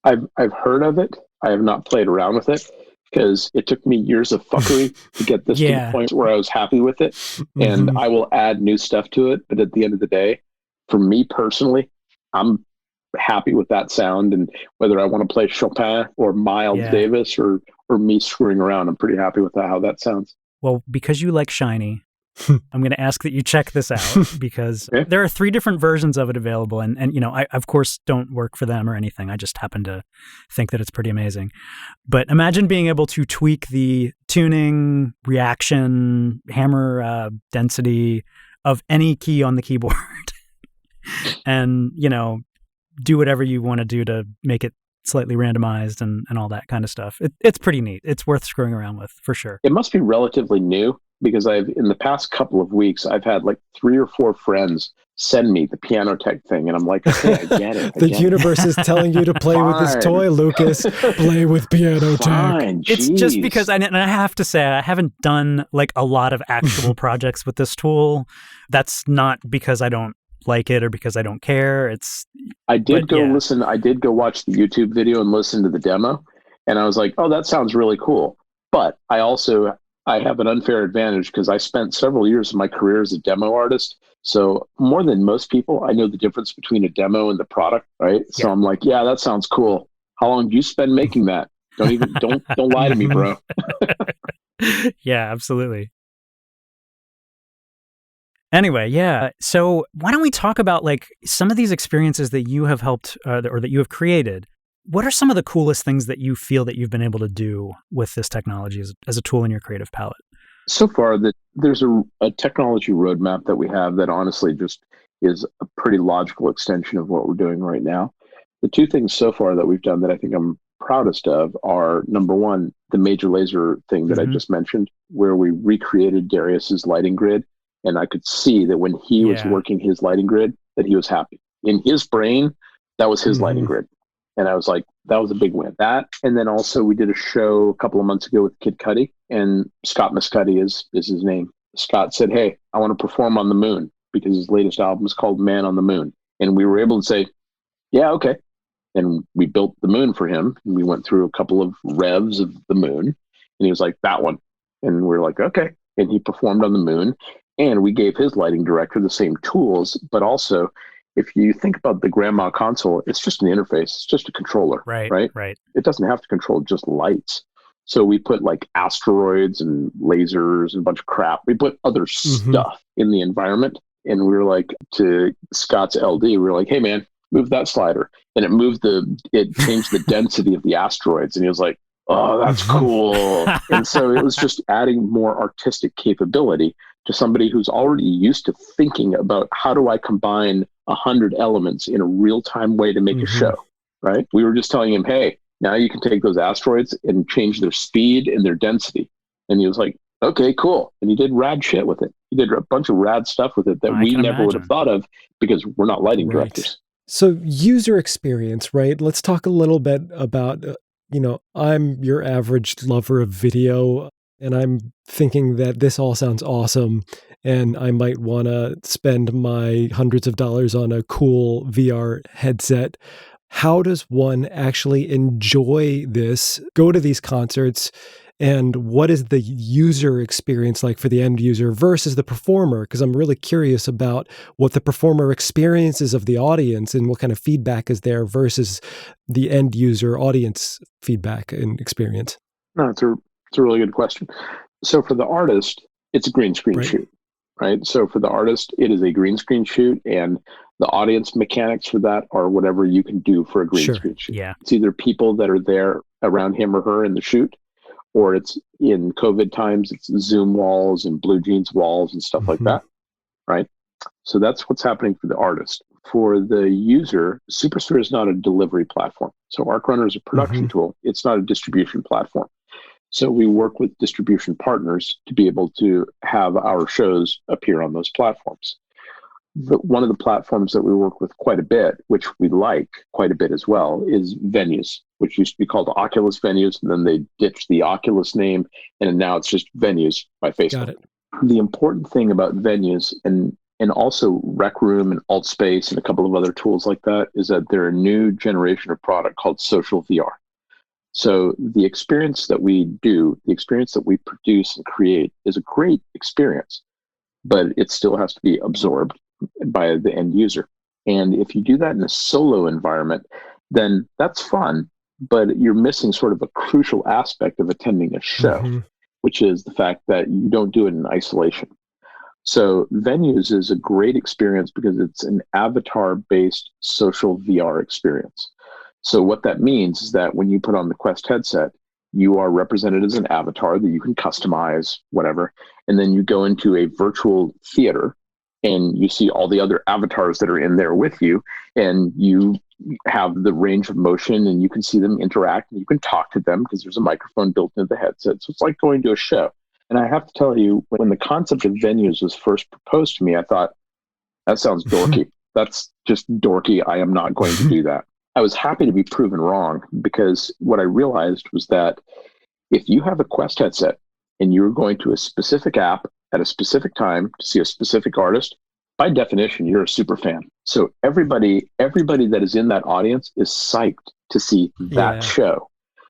C: I've heard of it. I have not played around with it because it took me years of fuckery to get this to the point where I was happy with it. And I will add new stuff to it. But at the end of the day, for me personally, I'm happy with that sound. And whether I want to play Chopin or Miles Davis or me screwing around, I'm pretty happy with how that sounds.
A: Well, because you like shiny, I'm going to ask that you check this out because there are 3 different versions of it available. And I, of course, don't work for them or anything. I just happen to think that it's pretty amazing. But imagine being able to tweak the tuning, reaction, hammer density of any key on the keyboard and, do whatever you want to do to make it slightly randomized and all that kind of stuff. It's pretty neat. It's worth screwing around with for sure.
C: It must be relatively new. Because in the past couple of weeks, I've had like 3 or 4 friends send me the Pianotech thing. And I'm like, okay, I get it.
B: The universe is telling you to play with this toy, Lucas. Play with Pianotech.
A: It's just because, and I have to say, I haven't done like a lot of actual projects with this tool. That's not because I don't like it or because I don't care.
C: I did go watch the YouTube video and listen to the demo. And I was like, oh, that sounds really cool. But I have an unfair advantage because I spent several years of my career as a demo artist. So more than most people, I know the difference between a demo and the product, right? Yeah. So I'm like, yeah, that sounds cool. How long do you spend making that? Don't lie to me, bro.
A: Yeah, absolutely. Anyway, yeah. So why don't we talk about like some of these experiences that you have helped or that you have created? What are some of the coolest things that you feel that you've been able to do with this technology as a tool in your creative palette?
C: So far, there's a technology roadmap that we have that honestly just is a pretty logical extension of what we're doing right now. The 2 things so far that we've done that I think I'm proudest of are, number one, the major laser thing that I just mentioned, where we recreated Darius's lighting grid And I could see that when he was working his lighting grid, that he was happy. In his brain, that was his lighting grid. And I was like, that was a big win. That, and then also we did a show a couple of months ago with Kid Cudi, and Scott Muscudi is his name. Scott said, hey, I want to perform on the moon, because his latest album is called Man on the Moon. And we were able to say, yeah, okay. And we built the moon for him. And we went through a couple of revs of the moon, and he was like, that one. And we were like, okay. And he performed on the moon, and we gave his lighting director the same tools, but also, if you think about the grandma console, it's just an interface. It's just a controller, right? It doesn't have to control just lights. So we put like asteroids and lasers and a bunch of crap. We put other stuff in the environment. And we were like, to Scott's LD, we were like, hey man, move that slider. And it changed the density of the asteroids. And he was like, oh, that's cool. And so it was just adding more artistic capability to somebody who's already used to thinking about, how do I combine 100 elements in a real-time way to make a show, right? We were just telling him, hey, now you can take those asteroids and change their speed and their density. And he was like, okay, cool. And he did rad shit with it. He did a bunch of rad stuff with it that we never would have thought of, because we're not lighting directors.
B: So user experience, right? Let's talk a little bit about, I'm your average lover of video, and I'm thinking that this all sounds awesome, and I might want to spend my hundreds of dollars on a cool VR headset. How does one actually enjoy this, go to these concerts, and what is the user experience like for the end user versus the performer? Because I'm really curious about what the performer experiences of the audience and what kind of feedback is there versus the end user audience feedback and experience.
C: No, it's a really good question. So for the artist, it's a green screen shoot, right? So for the artist, it is a green screen shoot, and the audience mechanics for that are whatever you can do for a green screen shoot.
A: Yeah.
C: It's either people that are there around him or her in the shoot, or it's in COVID times, it's Zoom walls and Blue Jeans walls and stuff like that, right? So that's what's happening for the artist. For the user, Supersphere is not a delivery platform. So ArcRunner is a production tool. It's not a distribution platform. So we work with distribution partners to be able to have our shows appear on those platforms. One of the platforms that we work with quite a bit, which we like quite a bit as well, is Venues, which used to be called Oculus Venues, and then they ditched the Oculus name, and now it's just Venues by Facebook.
B: Got it.
C: The important thing about Venues and also Rec Room and AltSpace and a couple of other tools like that is that they're a new generation of product called social VR. So the experience that we do, the experience that we produce and create is a great experience, but it still has to be absorbed by the end user. And if you do that in a solo environment, then that's fun, but you're missing sort of a crucial aspect of attending a show, which is the fact that you don't do it in isolation. So Venues is a great experience because it's an avatar-based social VR experience. So what that means is that when you put on the Quest headset, you are represented as an avatar that you can customize, whatever, and then you go into a virtual theater and you see all the other avatars that are in there with you, and you have the range of motion and you can see them interact and you can talk to them because there's a microphone built into the headset. So it's like going to a show. And I have to tell you, when the concept of Venues was first proposed to me, I thought, that sounds dorky. That's just dorky. I am not going to do that. I was happy to be proven wrong, because what I realized was that if you have a Quest headset and you're going to a specific app at a specific time to see a specific artist, by definition, you're a super fan. So everybody that is in that audience is psyched to see that show.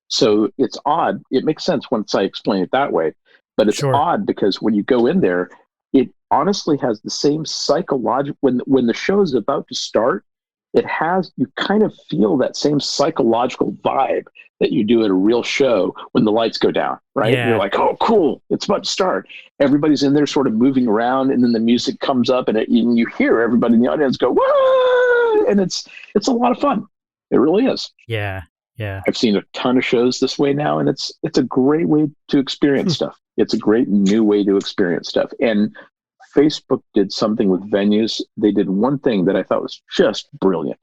C: So it's odd. It makes sense once I explain it that way, but it's odd because when you go in there, it honestly has the same psychological, when the show is about to start, you kind of feel that same psychological vibe that you do at a real show when the lights go down, right?
A: Yeah.
C: You're like, oh, cool, it's about to start. Everybody's in there sort of moving around, and then the music comes up, and you hear everybody in the audience go, whoa! And it's a lot of fun. It really is.
A: Yeah, yeah.
C: I've seen a ton of shows this way now, and it's a great way to experience stuff. It's a great new way to experience stuff. And Facebook did something with Venues. They did one thing that I thought was just brilliant.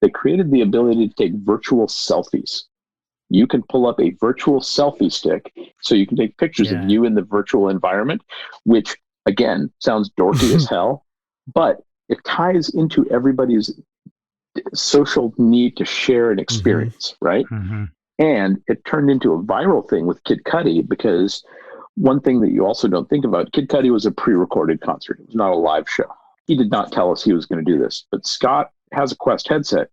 C: They created the ability to take virtual selfies. You can pull up a virtual selfie stick so you can take pictures of you in the virtual environment, which Again, sounds dorky as hell, but it ties into everybody's social need to share an experience, right?
A: Mm-hmm.
C: And it turned into a viral thing with Kid Cudi, because one thing that you also don't think about, Kid Cudi was a pre-recorded concert. It was not a live show. He did not tell us he was going to do this, but Scott has a Quest headset.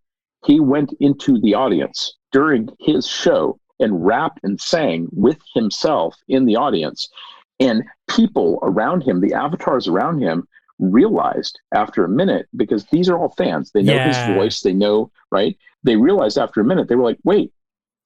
C: He went into the audience during his show and rapped and sang with himself in the audience. And people around him, the avatars around him, realized after a minute, because these are all fans, they know his voice, they know, right? They realized after a minute, they were like, wait,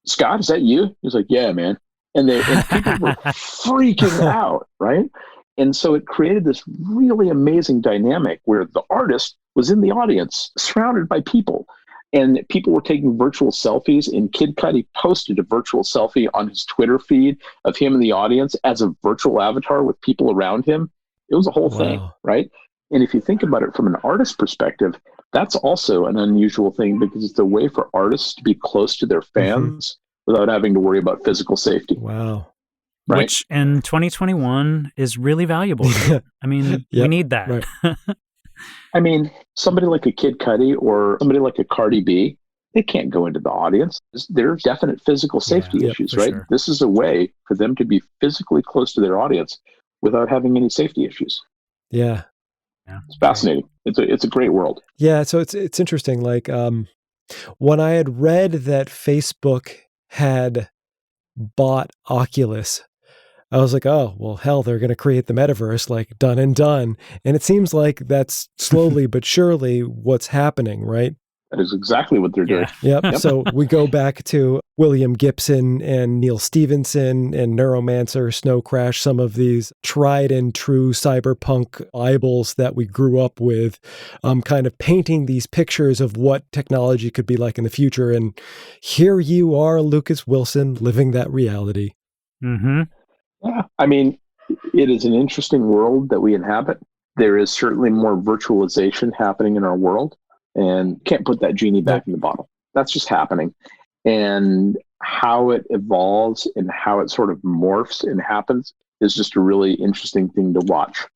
C: Scott, is that you? He's like, yeah, man. And people were freaking out, right? And so it created this really amazing dynamic where the artist was in the audience, surrounded by people. And people were taking virtual selfies, and Kid Cudi posted a virtual selfie on his Twitter feed of him in the audience as a virtual avatar with people around him. It was a whole thing, right? And if you think about it from an artist perspective, that's also an unusual thing, because it's a way for artists to be close to their fans without having to worry about physical safety.
B: Wow.
C: Right?
A: Which in 2021 is really valuable. I mean, we need that.
B: Right.
C: I mean, somebody like a Kid Cudi or somebody like a Cardi B, they can't go into the audience. There's definite physical safety issues, right?
A: Sure.
C: This is a way for them to be physically close to their audience without having any safety issues.
B: Yeah.
C: It's fascinating. It's a great world.
B: Yeah. So it's interesting. Like, when I had read that Facebook had bought Oculus, I was like, oh, well, hell, they're going to create the metaverse, like done and done. And it seems like that's slowly but surely what's happening, right?
C: That is exactly what they're doing.
B: Yep. So we go back to William Gibson and Neil Stephenson and Neuromancer, Snow Crash, some of these tried and true cyberpunk Bibles that we grew up with, kind of painting these pictures of what technology could be like in the future. And here you are, Lucas Wilson, living that reality.
A: Mm-hmm.
C: Yeah. I mean, it is an interesting world that we inhabit. There is certainly more virtualization happening in our world. And can't put that genie back in the bottle. That's just happening. And how it evolves and how it sort of morphs and happens is just a really interesting thing to watch,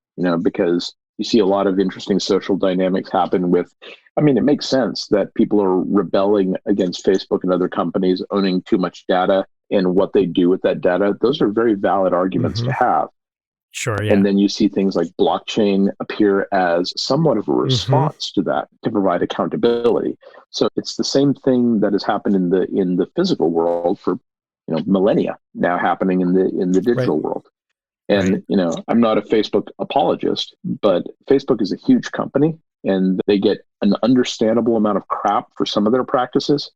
C: because you see a lot of interesting social dynamics happen with, it makes sense that people are rebelling against Facebook and other companies owning too much data and what they do with that data. Those are very valid arguments to have.
A: Sure, yeah.
C: And then you see things like blockchain appear as somewhat of a response to that, to provide accountability. So it's the same thing that has happened in the physical world for millennia, now happening in the digital world. And I'm not a Facebook apologist, but Facebook is a huge company, and they get an understandable amount of crap for some of their practices.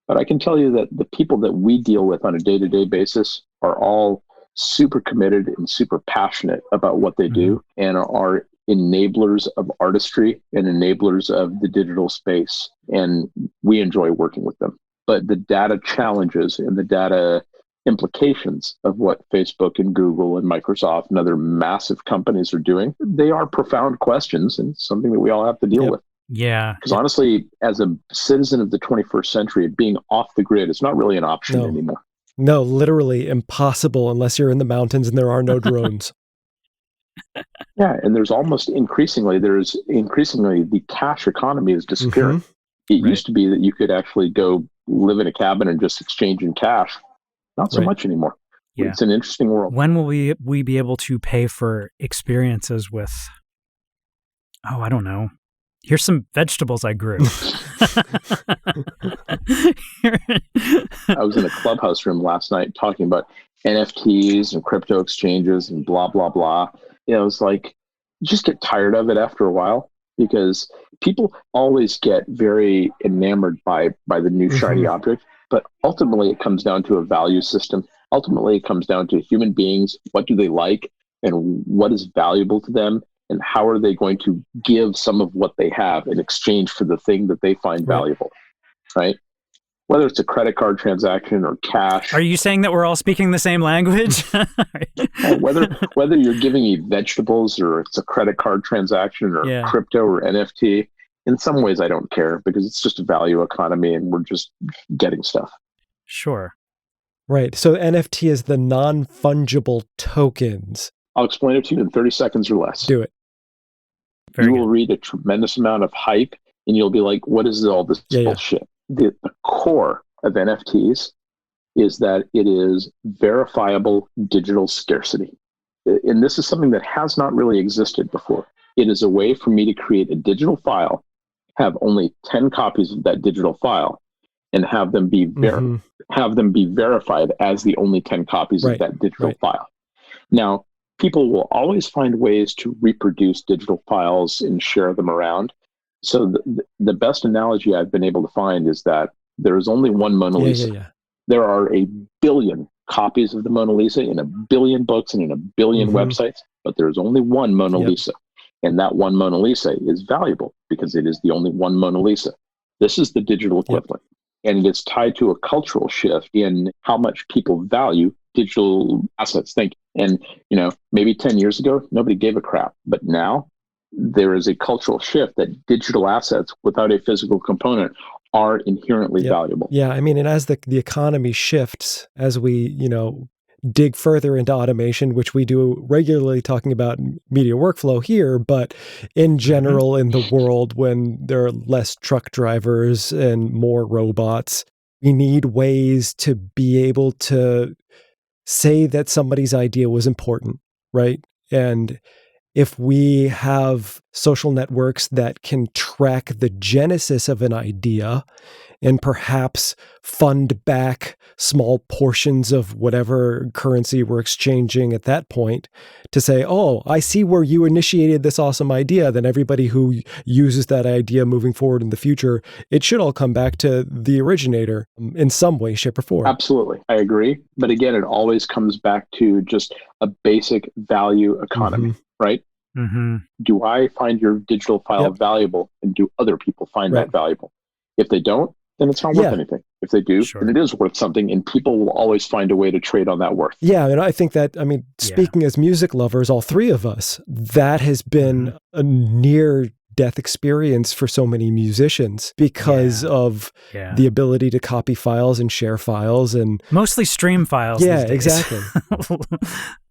C: But I can tell you that the people that we deal with on a day-to-day basis are all super committed and super passionate about what they do, and are enablers of artistry and enablers of the digital space. And we enjoy working with them. But the data challenges and the data implications of what Facebook and Google and Microsoft and other massive companies are doing, they are profound questions, and something that we all have to deal with.
A: Yeah.
C: Because honestly, as a citizen of the 21st century, being off the grid is not really an option anymore.
B: No, literally impossible unless you're in the mountains and there are no drones.
C: Yeah, and there's increasingly the cash economy is disappearing. It used to be that you could actually go live in a cabin and just exchange in cash. Not so much anymore. Yeah. It's an interesting world.
A: When will we be able to pay for experiences with, I don't know. Here's some vegetables I grew.
C: I was in a Clubhouse room last night talking about NFTs and crypto exchanges and blah, blah, blah. It's like, you just get tired of it after a while, because people always get very enamored by the new shiny object. But ultimately, it comes down to a value system. Ultimately, it comes down to human beings. What do they like, and what is valuable to them? And how are they going to give some of what they have in exchange for the thing that they find valuable, right? Whether it's a credit card transaction or cash.
A: Are you saying that we're all speaking the same language?
C: whether you're giving me vegetables, or it's a credit card transaction, or crypto or NFT, in some ways I don't care, because it's just a value economy and we're just getting stuff.
A: Sure.
B: Right. So NFT is the non-fungible tokens.
C: I'll explain it to you in 30 seconds or less.
B: Do it.
A: Very
C: You
A: good.
C: will read a tremendous amount of hype and you'll be like, what is all this bullshit? The core of NFTs is that it is verifiable digital scarcity. And this is something that has not really existed before. It is a way for me to create a digital file, have only 10 copies of that digital file, and have them be verified as the only 10 copies of that digital file. Now, people will always find ways to reproduce digital files and share them around. So the best analogy I've been able to find is that there is only one Mona Lisa. There are a billion copies of the Mona Lisa in a billion books and in a billion websites, but there's only one Mona Lisa. And that one Mona Lisa is valuable because it is the only one Mona Lisa. This is the digital equivalent. And it is tied to a cultural shift in how much people value digital assets. And, maybe 10 years ago, nobody gave a crap. But now there is a cultural shift that digital assets without a physical component are inherently valuable.
B: Yeah, I mean, and as the economy shifts, as we, dig further into automation, which we do regularly talking about media workflow here, but in general in the world when there are less truck drivers and more robots, we need ways to be able to say that somebody's idea was important, right? And if we have social networks that can track the genesis of an idea and perhaps fund back small portions of whatever currency we're exchanging at that point to say, oh, I see where you initiated this awesome idea, then everybody who uses that idea moving forward in the future, it should all come back to the originator in some way, shape, or form.
C: Absolutely. I agree. But again, it always comes back to just a basic value economy, right? Do I find your digital file valuable, and do other people find that valuable? If they don't, then it's not worth anything. If they do, then it is worth something, and people will always find a way to trade on that worth.
B: Yeah, and I think that, speaking as music lovers, all three of us, that has been a near death experience for so many musicians because of the ability to copy files and share files and
A: mostly stream files.
B: Yeah,
A: these days.
B: exactly.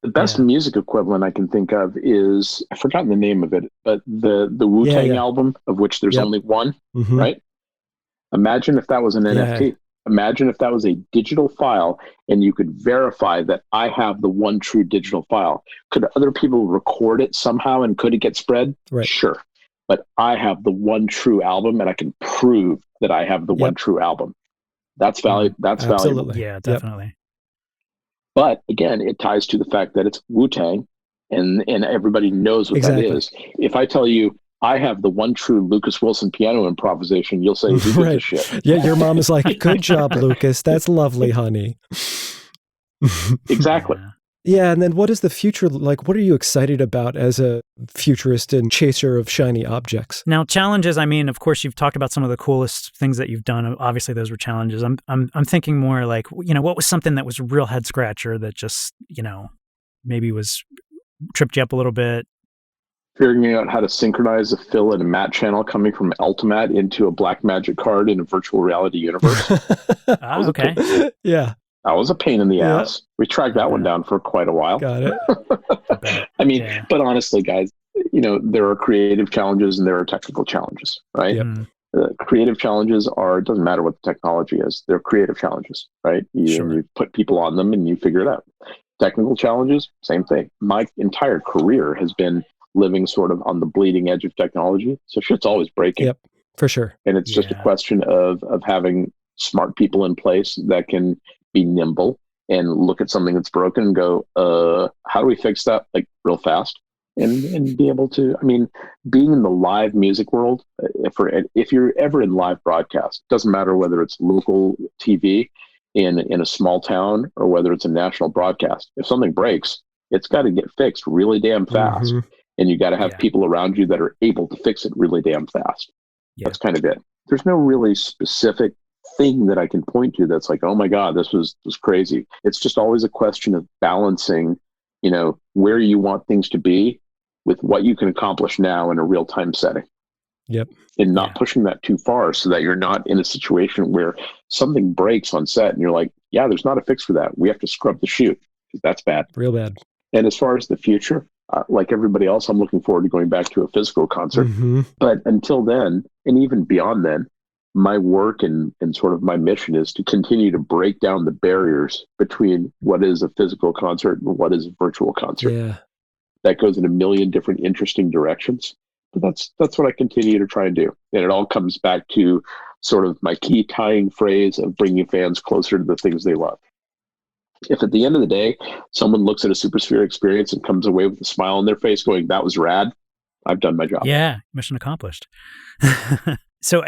C: The best music equivalent I can think of is, I've forgotten the name of it, but the Wu-Tang album, of which there's only one, right? Imagine if that was an NFT. Imagine if that was a digital file and you could verify that I have the one true digital file. Could other people record it somehow and could it get spread?
B: Right.
C: Sure. But I have the one true album and I can prove that I have the one true album. That's valuable. That's valuable.
A: Yeah, definitely.
C: But again, it ties to the fact that it's Wu-Tang and everybody knows what that is. If I tell you I have the one true Lucas Wilson piano improvisation, you'll say, who gives a shit?
B: Yeah, your mom is like, good job, Lucas. That's lovely, honey.
C: Exactly.
B: Yeah, and then what is the future like? What are you excited about as a futurist and chaser of shiny objects?
A: Now, challenges, of course, you've talked about some of the coolest things that you've done. Obviously, those were challenges. I'm thinking more like, what was something that was a real head scratcher that just, maybe tripped you up a little bit?
C: Figuring out how to synchronize a fill and a matte channel coming from Ultimatte into a Blackmagic card in a virtual reality universe.
A: Okay.
B: Yeah.
C: That was a pain in the ass. We tracked that one down for quite a while.
B: Got it.
C: But honestly, guys, there are creative challenges and there are technical challenges, right? Creative challenges it doesn't matter what the technology is, they're creative challenges, right? You put people on them and you figure it out. Technical challenges, same thing. My entire career has been living sort of on the bleeding edge of technology. So shit's always breaking.
B: Yep, for sure.
C: And it's just a question of having smart people in place that can be nimble and look at something that's broken and go, how do we fix that like real fast? And be able to, being in the live music world, if you're ever in live broadcast, doesn't matter whether it's local TV in a small town or whether it's a national broadcast. If something breaks, it's got to get fixed really damn fast. And you got to have people around you that are able to fix it really damn fast. That's kind of it. There's no really specific thing that I can point to that's like, oh my God, this was crazy. It's just always a question of balancing, where you want things to be with what you can accomplish now in a real-time setting.
B: Yep.
C: And not pushing that too far so that you're not in a situation where something breaks on set and you're like, yeah, there's not a fix for that. We have to scrub the shoot because that's bad.
B: Real bad.
C: And as far as the future, like everybody else, I'm looking forward to going back to a physical concert.
B: Mm-hmm.
C: But until then, and even beyond then, my work and sort of my mission is to continue to break down the barriers between what is a physical concert and what is a virtual concert.
B: Yeah.
C: That goes in a million different interesting directions. But that's what I continue to try and do. And it all comes back to sort of my key tying phrase of bringing fans closer to the things they love. If at the end of the day, someone looks at a Supersphere experience and comes away with a smile on their face going, that was rad, I've done my job.
A: Yeah, mission accomplished. So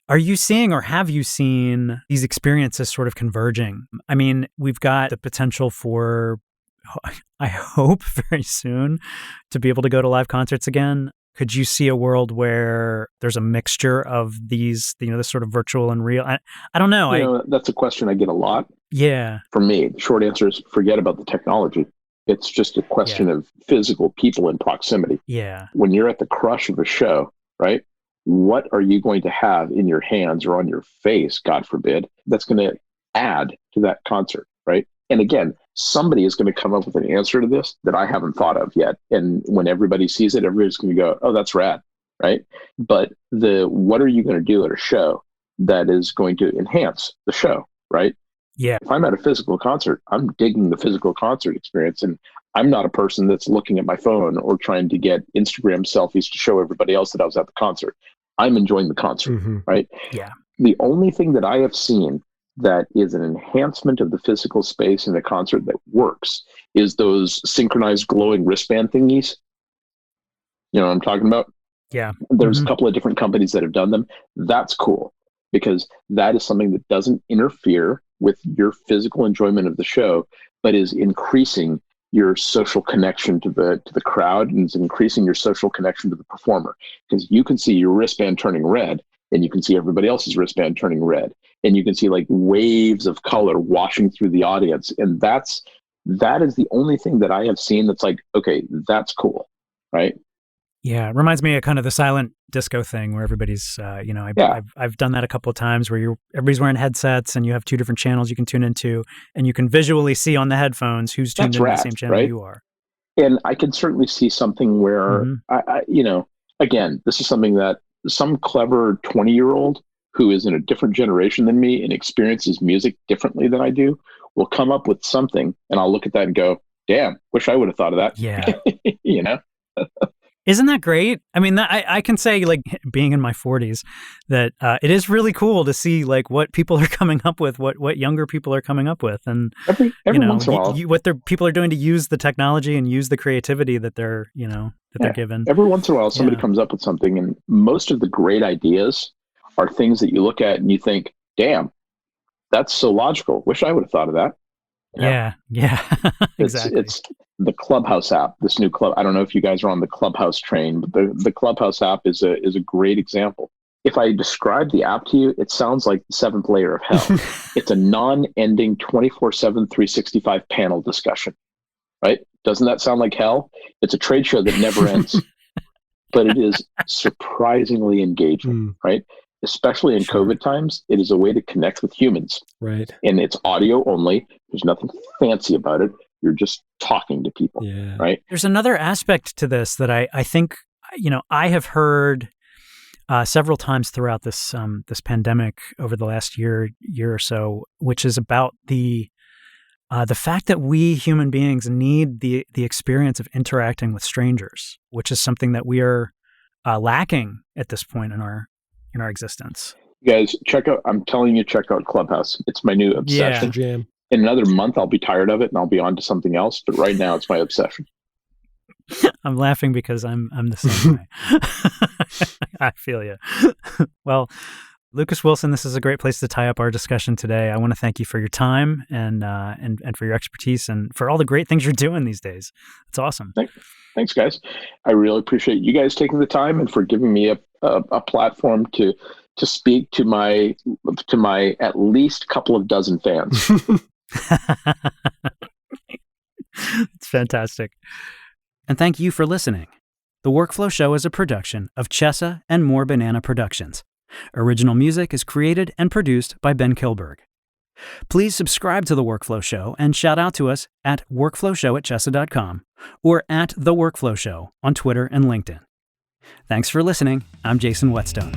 A: are you seeing, or have you seen, these experiences sort of converging? I mean, we've got the potential for, I hope very soon, to be able to go to live concerts again. Could you see a world where there's a mixture of these, this sort of virtual and real? I don't know.
C: That's a question I get a lot.
A: Yeah.
C: For me, the short answer is forget about the technology. It's just a question of physical people in proximity.
A: Yeah.
C: When you're at the crush of a show, right? What are you going to have in your hands or on your face, God forbid, that's going to add to that concert, right? And again, somebody is going to come up with an answer to this that I haven't thought of yet. And when everybody sees it, everybody's going to go, oh, that's rad, right? But what are you going to do at a show that is going to enhance the show, right?
A: Yeah.
C: If I'm at a physical concert, I'm digging the physical concert experience. And I'm not a person that's looking at my phone or trying to get Instagram selfies to show everybody else that I was at the concert. I'm enjoying the concert, right?
A: Yeah.
C: The only thing that I have seen that is an enhancement of the physical space in a concert that works is those synchronized glowing wristband thingies. You know what I'm talking about?
A: Yeah.
C: There's a couple of different companies that have done them. That's cool because that is something that doesn't interfere with your physical enjoyment of the show, but is increasing your social connection to the crowd and is increasing your social connection to the performer, because you can see your wristband turning red and you can see everybody else's wristband turning red, and you can see like waves of color washing through the audience. And that is the only thing that I have seen that's like, okay, that's cool, right?
A: Yeah, it reminds me of kind of the silent disco thing where everybody's, I've done that a couple of times where everybody's wearing headsets and you have two different channels you can tune into, and you can visually see on the headphones who's tuned into the same channel, right? You are.
C: And I can certainly see something where, again, this is something that some clever 20-year-old who is in a different generation than me and experiences music differently than I do will come up with something, and I'll look at that and go, damn, wish I would have thought of that.
A: Yeah.
C: Isn't
A: that great? I mean, I can say, like, being in my 40s, that it is really cool to see, like, what people are coming up with, what younger people are coming up with, and
C: every once in a while,
A: what people are doing to use the technology and use the creativity that they're given.
C: Every once in a while, somebody comes up with something, and most of the great ideas are things that you look at and you think, "Damn, that's so logical. Wish I would have thought of that."
A: Yeah, exactly.
C: It's the Clubhouse app, this new club. I don't know if you guys are on the Clubhouse train, but the Clubhouse app is a great example. If I describe the app to you, it sounds like the seventh layer of hell. It's a non-ending 24/7, 365 panel discussion, right? Doesn't that sound like hell? It's a trade show that never ends, but it is surprisingly engaging, right? Especially in COVID times, it is a way to connect with humans.
B: Right.
C: And it's audio only. There's nothing fancy about it. You're just talking to people, right?
A: There's another aspect to this that I think, I have heard several times throughout this pandemic over the last year or so, which is about the fact that we human beings need the experience of interacting with strangers, which is something that we are lacking at this point in our existence.
C: You guys, check out Clubhouse. It's my new obsession.
B: Yeah, jam.
C: In another month, I'll be tired of it and I'll be on to something else. But right now, it's my obsession.
A: I'm laughing because I'm the same way. I feel you. Well, Lucas Wilson, this is a great place to tie up our discussion today. I want to thank you for your time and for your expertise and for all the great things you're doing these days. It's awesome.
C: Thanks, guys. I really appreciate you guys taking the time and for giving me a platform to speak to my at least couple of dozen fans.
A: It's fantastic. And thank you for listening. The Workflow Show is a production of Chessa and More Banana Productions. Original music is created and produced by Ben Kilberg. Please subscribe to The Workflow Show and shout out to us at workflowshow@chessa.com or at The Workflow Show on Twitter and LinkedIn. Thanks for listening. I'm Jason Whetstone.